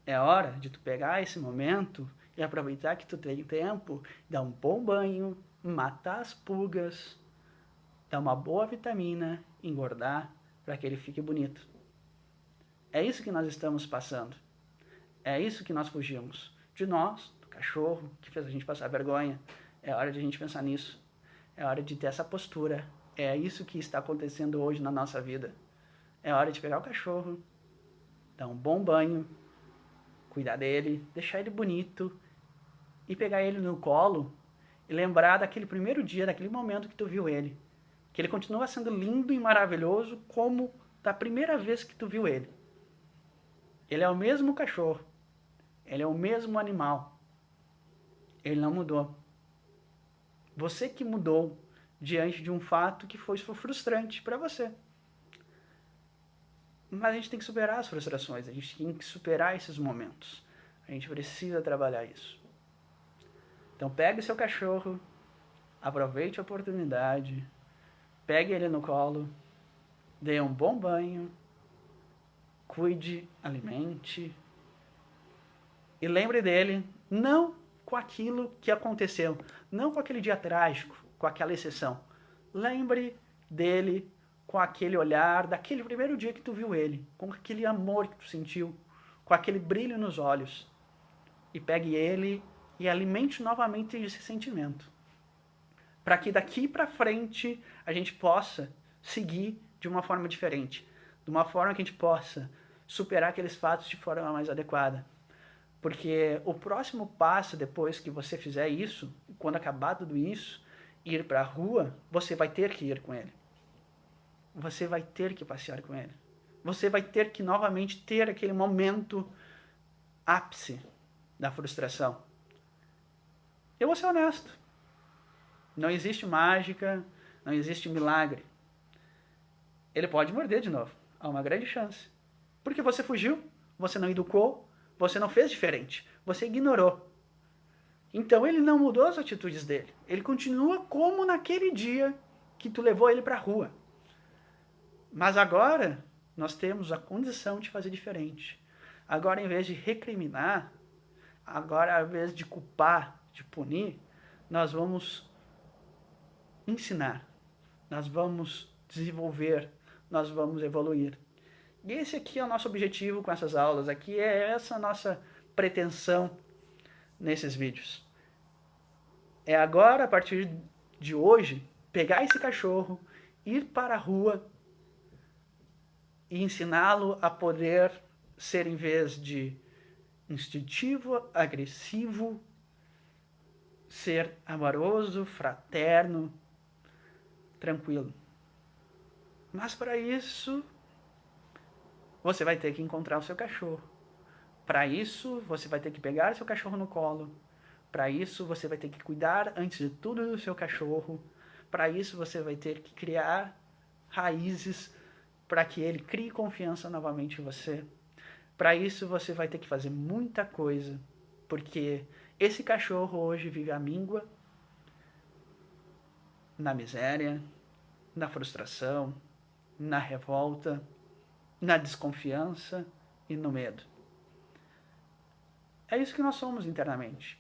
É hora de tu pegar esse momento e aproveitar que tu tem tempo, dar um bom banho, matar as pulgas, dar uma boa vitamina, engordar para que ele fique bonito. É isso que nós estamos passando. É isso que nós fugimos. De nós, do cachorro, que fez a gente passar vergonha. É hora de a gente pensar nisso. É hora de ter essa postura. É isso que está acontecendo hoje na nossa vida. É hora de pegar o cachorro, dar um bom banho, cuidar dele, deixar ele bonito e pegar ele no colo e lembrar daquele primeiro dia, daquele momento que tu viu ele. Que ele continua sendo lindo e maravilhoso como da primeira vez que tu viu ele. Ele é o mesmo cachorro. Ele é o mesmo animal. Ele não mudou. Você que mudou diante de um fato que foi frustrante para você. Mas a gente tem que superar as frustrações. A gente tem que superar esses momentos. A gente precisa trabalhar isso. Então pegue o seu cachorro, aproveite a oportunidade, pegue ele no colo, dê um bom banho, cuide, alimente, e lembre dele, não com aquilo que aconteceu, não com aquele dia trágico, com aquela exceção. Lembre dele com aquele olhar, daquele primeiro dia que tu viu ele, com aquele amor que tu sentiu, com aquele brilho nos olhos. E pegue ele e alimente novamente esse sentimento. Para que daqui para frente a gente possa seguir de uma forma diferente. De uma forma que a gente possa superar aqueles fatos de forma mais adequada. Porque o próximo passo, depois que você fizer isso, quando acabar tudo isso, ir para a rua, você vai ter que ir com ele. Você vai ter que passear com ele. Você vai ter que novamente ter aquele momento ápice da frustração. Eu vou ser honesto. Não existe mágica, não existe milagre. Ele pode morder de novo. Há uma grande chance. Porque você fugiu, você não educou, você não fez diferente. Você ignorou. Então ele não mudou as atitudes dele. Ele continua como naquele dia que tu levou ele para a rua. Mas agora nós temos a condição de fazer diferente. Agora, em vez de recriminar, agora, ao invés de culpar, de punir, nós vamos ensinar, nós vamos desenvolver, nós vamos evoluir. E esse aqui é o nosso objetivo com essas aulas, aqui é essa a nossa pretensão nesses vídeos. É agora, a partir de hoje, pegar esse cachorro, ir para a rua e ensiná-lo a poder ser, em vez de instintivo, agressivo, ser amoroso, fraterno, tranquilo. Mas para isso, você vai ter que encontrar o seu cachorro. Para isso, você vai ter que pegar seu cachorro no colo. Para isso, você vai ter que cuidar, antes de tudo, do seu cachorro. Para isso, você vai ter que criar raízes para que ele crie confiança novamente em você. Para isso, você vai ter que fazer muita coisa, porque esse cachorro hoje vive à míngua, na miséria, na frustração, na revolta, na desconfiança e no medo. É isso que nós somos internamente.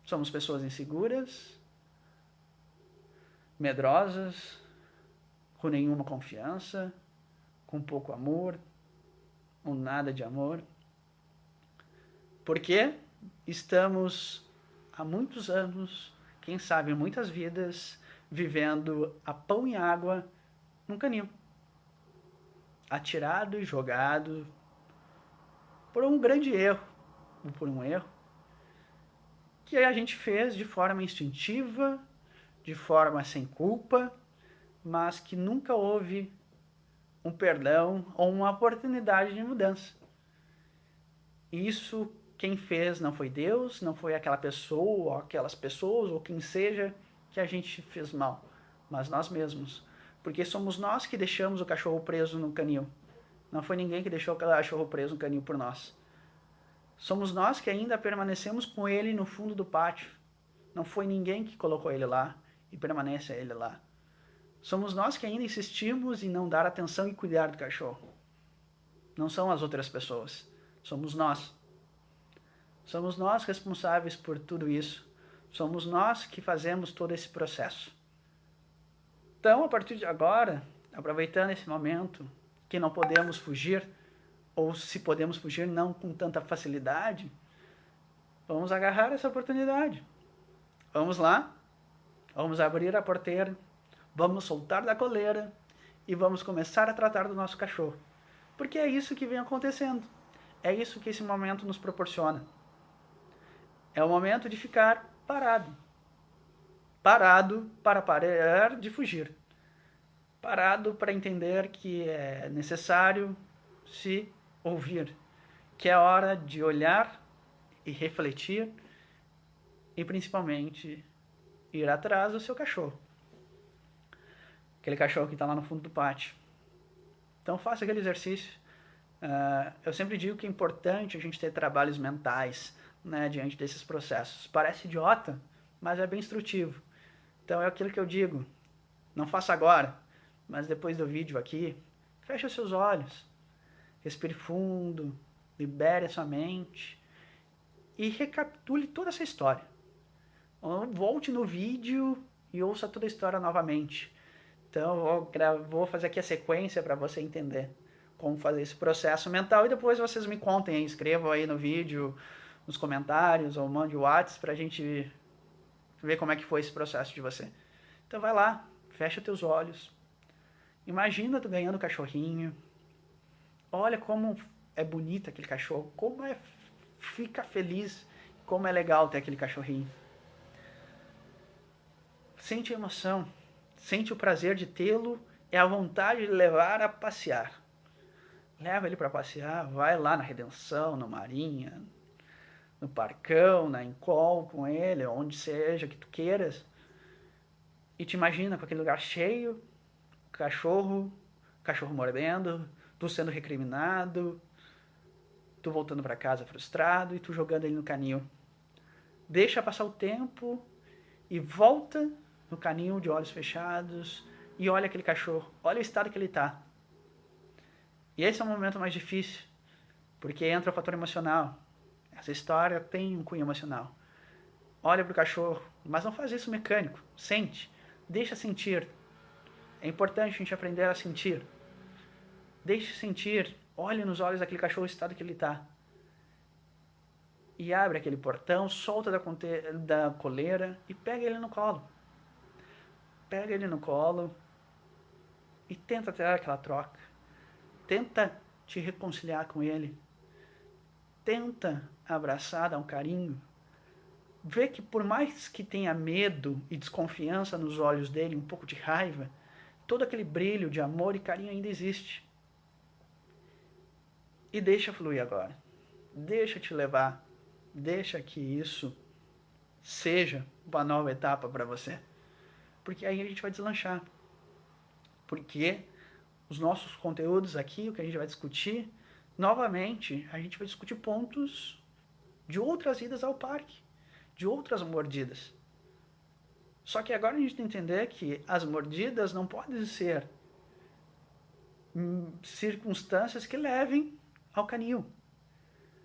Somos pessoas inseguras, medrosas, com nenhuma confiança, com pouco amor, ou nada de amor. Porque estamos há muitos anos, quem sabe muitas vidas, vivendo a pão e água num canil. Atirado e jogado por um grande erro, ou por um erro, que a gente fez de forma instintiva, de forma sem culpa, mas que nunca houve um perdão ou uma oportunidade de mudança. Isso quem fez não foi Deus, não foi aquela pessoa, ou aquelas pessoas, ou quem seja que a gente fez mal, mas nós mesmos. Porque somos nós que deixamos o cachorro preso no canil. Não foi ninguém que deixou o cachorro preso no canil por nós. Somos nós que ainda permanecemos com ele no fundo do pátio. Não foi ninguém que colocou ele lá e permanece ele lá. Somos nós que ainda insistimos em não dar atenção e cuidar do cachorro. Não são as outras pessoas. Somos nós. Somos nós responsáveis por tudo isso. Somos nós que fazemos todo esse processo. Então, a partir de agora, aproveitando esse momento que não podemos fugir, ou se podemos fugir não com tanta facilidade, vamos agarrar essa oportunidade. Vamos lá, vamos abrir a porteira, vamos soltar da coleira e vamos começar a tratar do nosso cachorro. Porque é isso que vem acontecendo. É isso que esse momento nos proporciona. É o momento de ficar parado. Parado para parar de fugir. Parado para entender que é necessário se ouvir. Que é hora de olhar e refletir e principalmente ir atrás do seu cachorro. Aquele cachorro que está lá no fundo do pátio. Então faça aquele exercício. Eu sempre digo que é importante a gente ter trabalhos mentais, né, diante desses processos. Parece idiota, mas é bem instrutivo. Então é aquilo que eu digo. Não faça agora, mas depois do vídeo aqui, feche os seus olhos. Respire fundo, libere a sua mente e recapitule toda essa história. Volte no vídeo e ouça toda a história novamente. Então eu vou fazer aqui a sequência para você entender como fazer esse processo mental e depois vocês me contem aí, escrevam aí no vídeo, nos comentários ou mande o WhatsApp para a gente ver como é que foi esse processo de você. Então vai lá, fecha teus olhos, imagina tu ganhando o cachorrinho, Olha como é bonito aquele cachorro, como fica feliz, como é legal ter aquele cachorrinho. Sente a emoção, sente o prazer de tê-lo, é a vontade de levar a passear. Leva ele para passear, vai lá na Redenção, na Marinha, no Parcão, na Encol com ele, onde seja que tu queiras. E te imagina com aquele lugar cheio, cachorro mordendo, tu sendo recriminado, tu voltando para casa frustrado e tu jogando ele no canil. Deixa passar o tempo e volta no canil de olhos fechados e olha aquele cachorro, olha o estado que ele está. E esse é o momento mais difícil, porque entra o fator emocional. Essa história tem um cunho emocional. Olha pro cachorro, mas não faz isso mecânico. Sente, deixa sentir. É importante a gente aprender a sentir. Deixe sentir, olhe nos olhos daquele cachorro, o estado que ele está. E abre aquele portão, solta da coleira e pega ele no colo. Pega ele no colo e tenta ter aquela troca. Tenta te reconciliar com ele. Tenta abraçar, dar um carinho. Vê que por mais que tenha medo e desconfiança nos olhos dele, um pouco de raiva, todo aquele brilho de amor e carinho ainda existe. E deixa fluir agora. Deixa te levar. Deixa que isso seja uma nova etapa para você. Porque aí a gente vai deslanchar. Porque os nossos conteúdos aqui, o que a gente vai discutir, novamente, a gente vai discutir pontos de outras idas ao parque, de outras mordidas. Só que agora a gente tem que entender que as mordidas não podem ser circunstâncias que levem ao canil.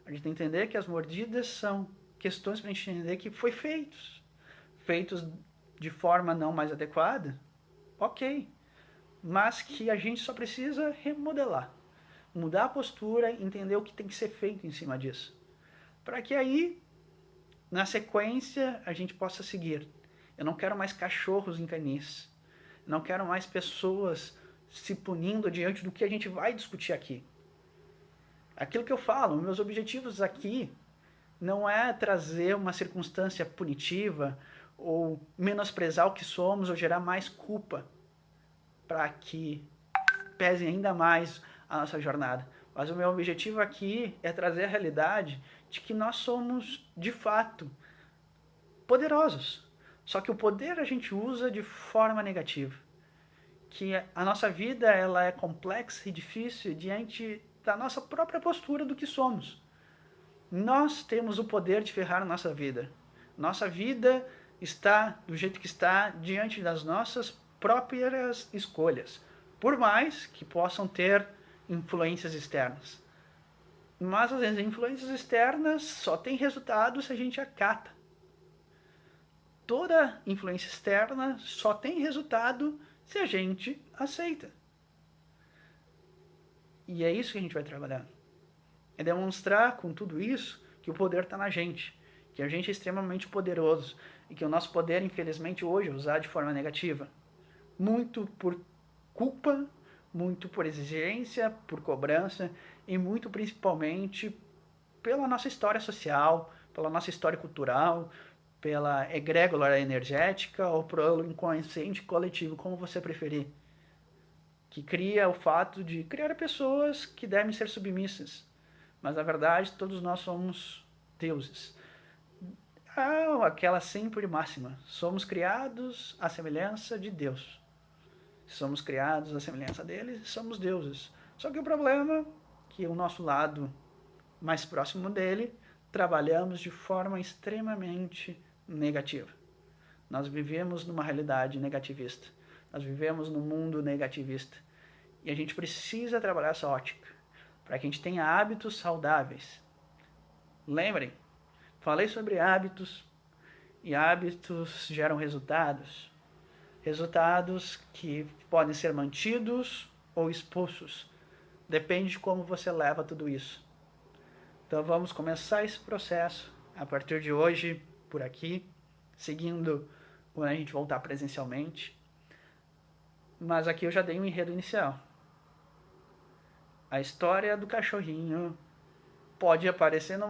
A gente tem que entender que as mordidas são questões para a gente entender que foi feitos de forma não mais adequada, ok, mas que a gente só precisa remodelar, mudar a postura, entender o que tem que ser feito em cima disso, para que aí, na sequência, a gente possa seguir. Eu não quero mais cachorros em canis, não quero mais pessoas se punindo diante do que a gente vai discutir aqui. Aquilo que eu falo, meus objetivos aqui não é trazer uma circunstância punitiva ou menosprezar o que somos ou gerar mais culpa para que pese ainda mais a nossa jornada. Mas o meu objetivo aqui é trazer a realidade de que nós somos, de fato, poderosos. Só que o poder a gente usa de forma negativa. Que a nossa vida ela é complexa e difícil diante da nossa própria postura do que somos. Nós temos o poder de ferrar a nossa vida. Nossa vida está do jeito que está diante das nossas próprias escolhas, por mais que possam ter influências externas. Mas as influências externas só têm resultado se a gente acata. Toda influência externa só tem resultado se a gente aceita. E é isso que a gente vai trabalhar. É demonstrar com tudo isso que o poder está na gente, que a gente é extremamente poderoso e que o nosso poder, infelizmente, hoje é usado de forma negativa. Muito por culpa, muito por exigência, por cobrança e muito principalmente pela nossa história social, pela nossa história cultural, pela egrégora energética ou pelo inconsciente coletivo, como você preferir, que cria o fato de criar pessoas que devem ser submissas. Mas na verdade todos nós somos deuses. Aquela sempre máxima, somos criados à semelhança de Deus. Somos criados à semelhança dele, somos deuses. Só que o problema é que o nosso lado mais próximo dele trabalhamos de forma extremamente negativa. Nós vivemos numa realidade negativista. Nós vivemos num mundo negativista. E a gente precisa trabalhar essa ótica para que a gente tenha hábitos saudáveis. Lembrem, falei sobre hábitos e hábitos geram resultados. Resultados que podem ser mantidos ou expulsos. Depende de como você leva tudo isso. Então vamos começar esse processo a partir de hoje, por aqui, seguindo quando a gente voltar presencialmente. Mas aqui eu já dei um enredo inicial. A história do cachorrinho pode aparecer no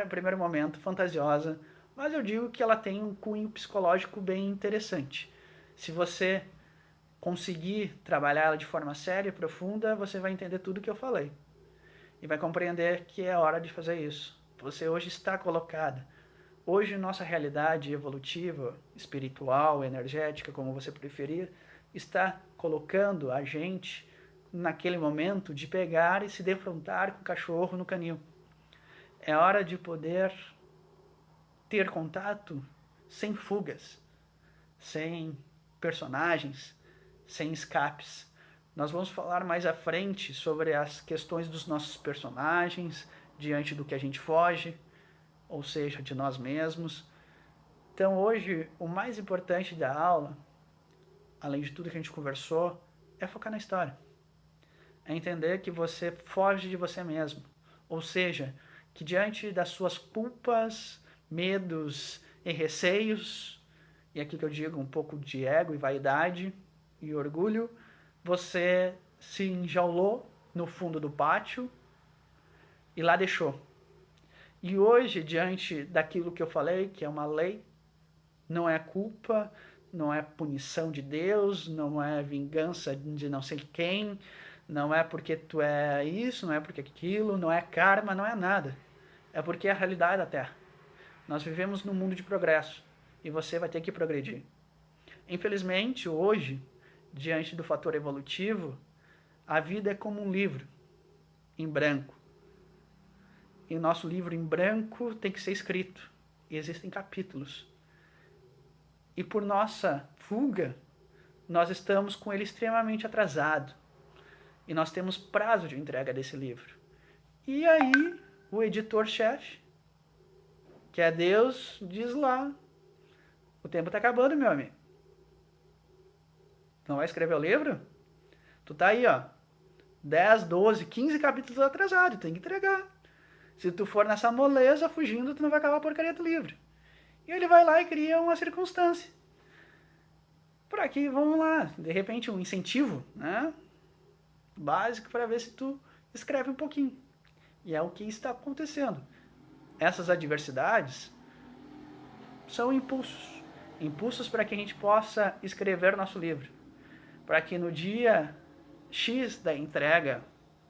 primeiro momento fantasiosa, mas eu digo que ela tem um cunho psicológico bem interessante. Se você conseguir trabalhar ela de forma séria e profunda, você vai entender tudo que eu falei. E vai compreender que é hora de fazer isso. Você hoje está colocada. Hoje nossa realidade evolutiva, espiritual, energética, como você preferir, está colocando a gente naquele momento de pegar e se defrontar com o cachorro no canil. É hora de poder ter contato sem fugas, sem personagens, sem escapes. Nós vamos falar mais à frente sobre as questões dos nossos personagens diante do que a gente foge, ou seja, de nós mesmos. Então hoje o mais importante da aula, além de tudo que a gente conversou, é focar na história. É entender que você foge de você mesmo. Ou seja, que diante das suas culpas, medos e receios, e aqui que eu digo um pouco de ego e vaidade e orgulho, você se enjaulou no fundo do pátio e lá deixou. E hoje, diante daquilo que eu falei, que é uma lei, não é culpa, não é punição de Deus, não é vingança de não sei quem, não é porque tu é isso, não é porque aquilo, não é karma, não é nada. É porque é a realidade da Terra. Nós vivemos num mundo de progresso e você vai ter que progredir. Infelizmente, hoje, diante do fator evolutivo, a vida é como um livro em branco. E o nosso livro em branco tem que ser escrito. E existem capítulos. E por nossa fuga, nós estamos com ele extremamente atrasado. E nós temos prazo de entrega desse livro. E aí, o editor-chefe, que é Deus, diz lá: o tempo está acabando, meu amigo. Tu não vai escrever o livro? Tu tá aí, ó, 10, 12, 15 capítulos atrasado, tem que entregar. Se tu for nessa moleza fugindo, tu não vai acabar a porcaria do livro. E ele vai lá e cria uma circunstância. Por aqui, vamos lá, de repente um incentivo, né? Básico para ver se tu escreve um pouquinho. E é o que está acontecendo. Essas adversidades são impulsos. Impulsos para que a gente possa escrever nosso livro. Para que no dia X da entrega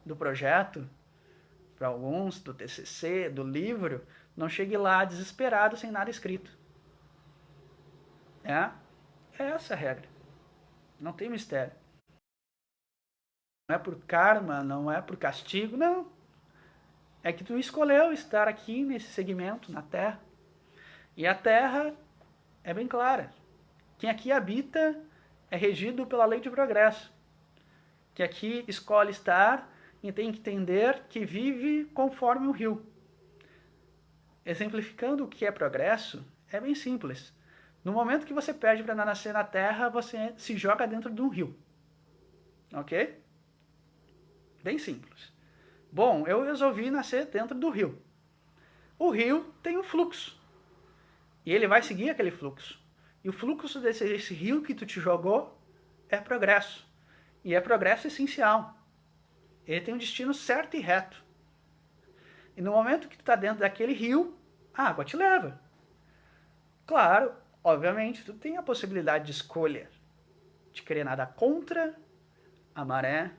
do projeto, para alguns, do TCC, do livro, não chegue lá desesperado sem nada escrito. É essa a regra. Não tem mistério. Não é por karma, não é por castigo, não. É que tu escolheu estar aqui nesse segmento, na Terra. E a Terra é bem clara. Quem aqui habita é regido pela lei de progresso. Que aqui escolhe estar e tem que entender que vive conforme o rio. Exemplificando o que é progresso, é bem simples. No momento que você pede para nascer na Terra, você se joga dentro de um rio. Ok? Bem simples. Bom, eu resolvi nascer dentro do rio. O rio tem um fluxo. E ele vai seguir aquele fluxo. E o fluxo desse rio que tu te jogou é progresso. E é progresso essencial. Ele tem um destino certo e reto. E no momento que tu está dentro daquele rio, a água te leva. Claro, obviamente, tu tem a possibilidade de escolha. De querer nadar contra a maré,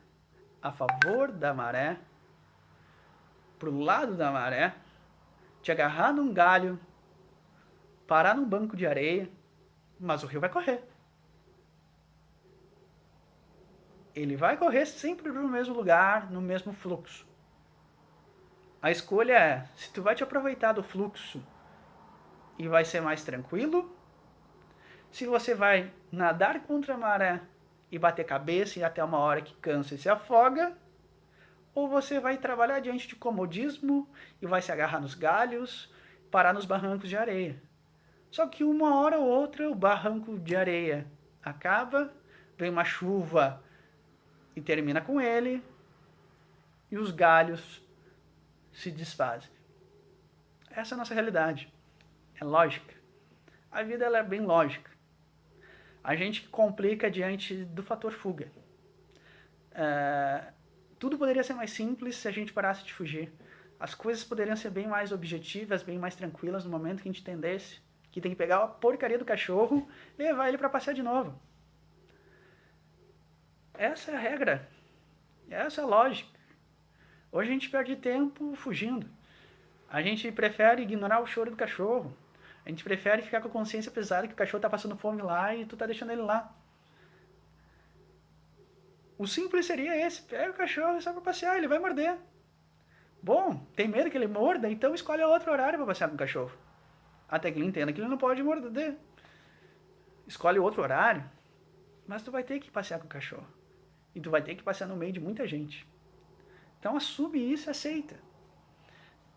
a favor da maré, pro lado da maré, te agarrar num galho, parar num banco de areia, mas o rio vai correr. Ele vai correr sempre no mesmo lugar, no mesmo fluxo. A escolha é se tu vai te aproveitar do fluxo e vai ser mais tranquilo, se você vai nadar contra a maré e bater cabeça e até uma hora que cansa e se afoga, ou você vai trabalhar diante de comodismo e vai se agarrar nos galhos, parar nos barrancos de areia. Só que uma hora ou outra o barranco de areia acaba, vem uma chuva e termina com ele, e os galhos se desfazem. Essa é a nossa realidade. É lógica. A vida ela é bem lógica. A gente complica diante do fator fuga. tudo poderia ser mais simples se a gente parasse de fugir. As coisas poderiam ser bem mais objetivas, bem mais tranquilas no momento que a gente entendesse que tem que pegar a porcaria do cachorro e levar ele para passear de novo. Essa é a regra. Essa é a lógica. Hoje a gente perde tempo fugindo. A gente prefere ignorar o choro do cachorro. A gente prefere ficar com a consciência pesada que o cachorro tá passando fome lá e tu tá deixando ele lá. O simples seria esse. Pega o cachorro e sai pra passear, ele vai morder. Bom, tem medo que ele morda? Então escolhe outro horário para passear com o cachorro. Até que ele entenda que ele não pode morder. Escolhe outro horário, mas tu vai ter que passear com o cachorro. E tu vai ter que passear no meio de muita gente. Então assume isso e aceita.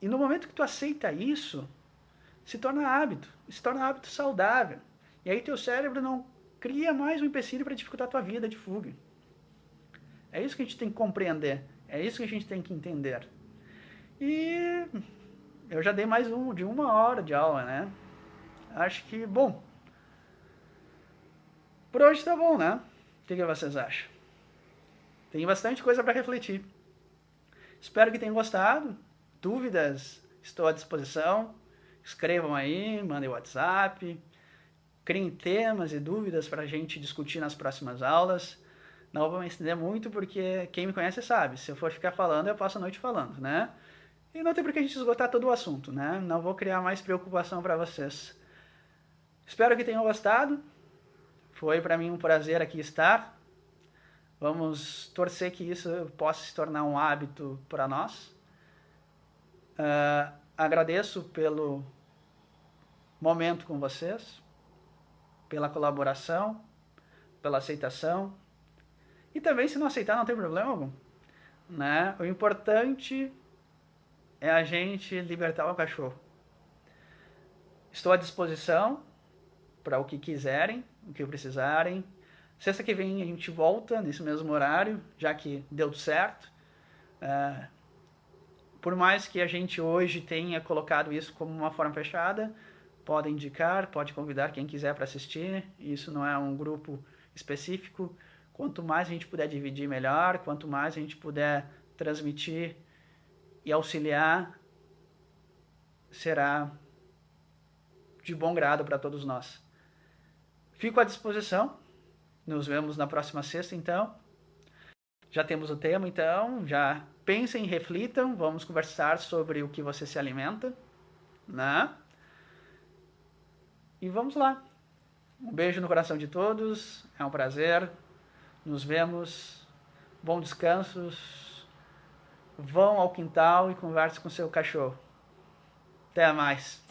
E no momento que tu aceita isso, se torna hábito. Se torna hábito saudável. E aí teu cérebro não cria mais um empecilho para dificultar a tua vida de fuga. É isso que a gente tem que compreender. É isso que a gente tem que entender. E eu já dei mais de 1 hora de aula, né? Acho que, bom, por hoje tá bom, né? O que vocês acham? Tem bastante coisa para refletir. Espero que tenham gostado. Dúvidas, estou à disposição. Escrevam aí, mandem WhatsApp. Criem temas e dúvidas para a gente discutir nas próximas aulas. Não vou me estender muito porque quem me conhece sabe. Se eu for ficar falando, eu passo a noite falando, né? E não tem por que a gente esgotar todo o assunto, né? Não vou criar mais preocupação para vocês. Espero que tenham gostado. Foi para mim um prazer aqui estar. Vamos torcer que isso possa se tornar um hábito para nós. Agradeço pelo momento com vocês, pela colaboração, pela aceitação. E também, se não aceitar, não tem problema algum, né? O importante é a gente libertar o cachorro. Estou à disposição para o que quiserem, o que precisarem. Sexta que vem a gente volta nesse mesmo horário, já que deu certo. Por mais que a gente hoje tenha colocado isso como uma forma fechada, pode indicar, pode convidar quem quiser para assistir. Isso não é um grupo específico. Quanto mais a gente puder dividir, melhor. Quanto mais a gente puder transmitir e auxiliar, será de bom grado para todos nós. Fico à disposição. Nos vemos na próxima sexta, então. Já temos o tema, então. Já pensem, reflitam. Vamos conversar sobre o que você se alimenta, né? E vamos lá. Um beijo no coração de todos. É um prazer. Nos vemos. Bom descanso. Vão ao quintal e conversem com seu cachorro. Até mais.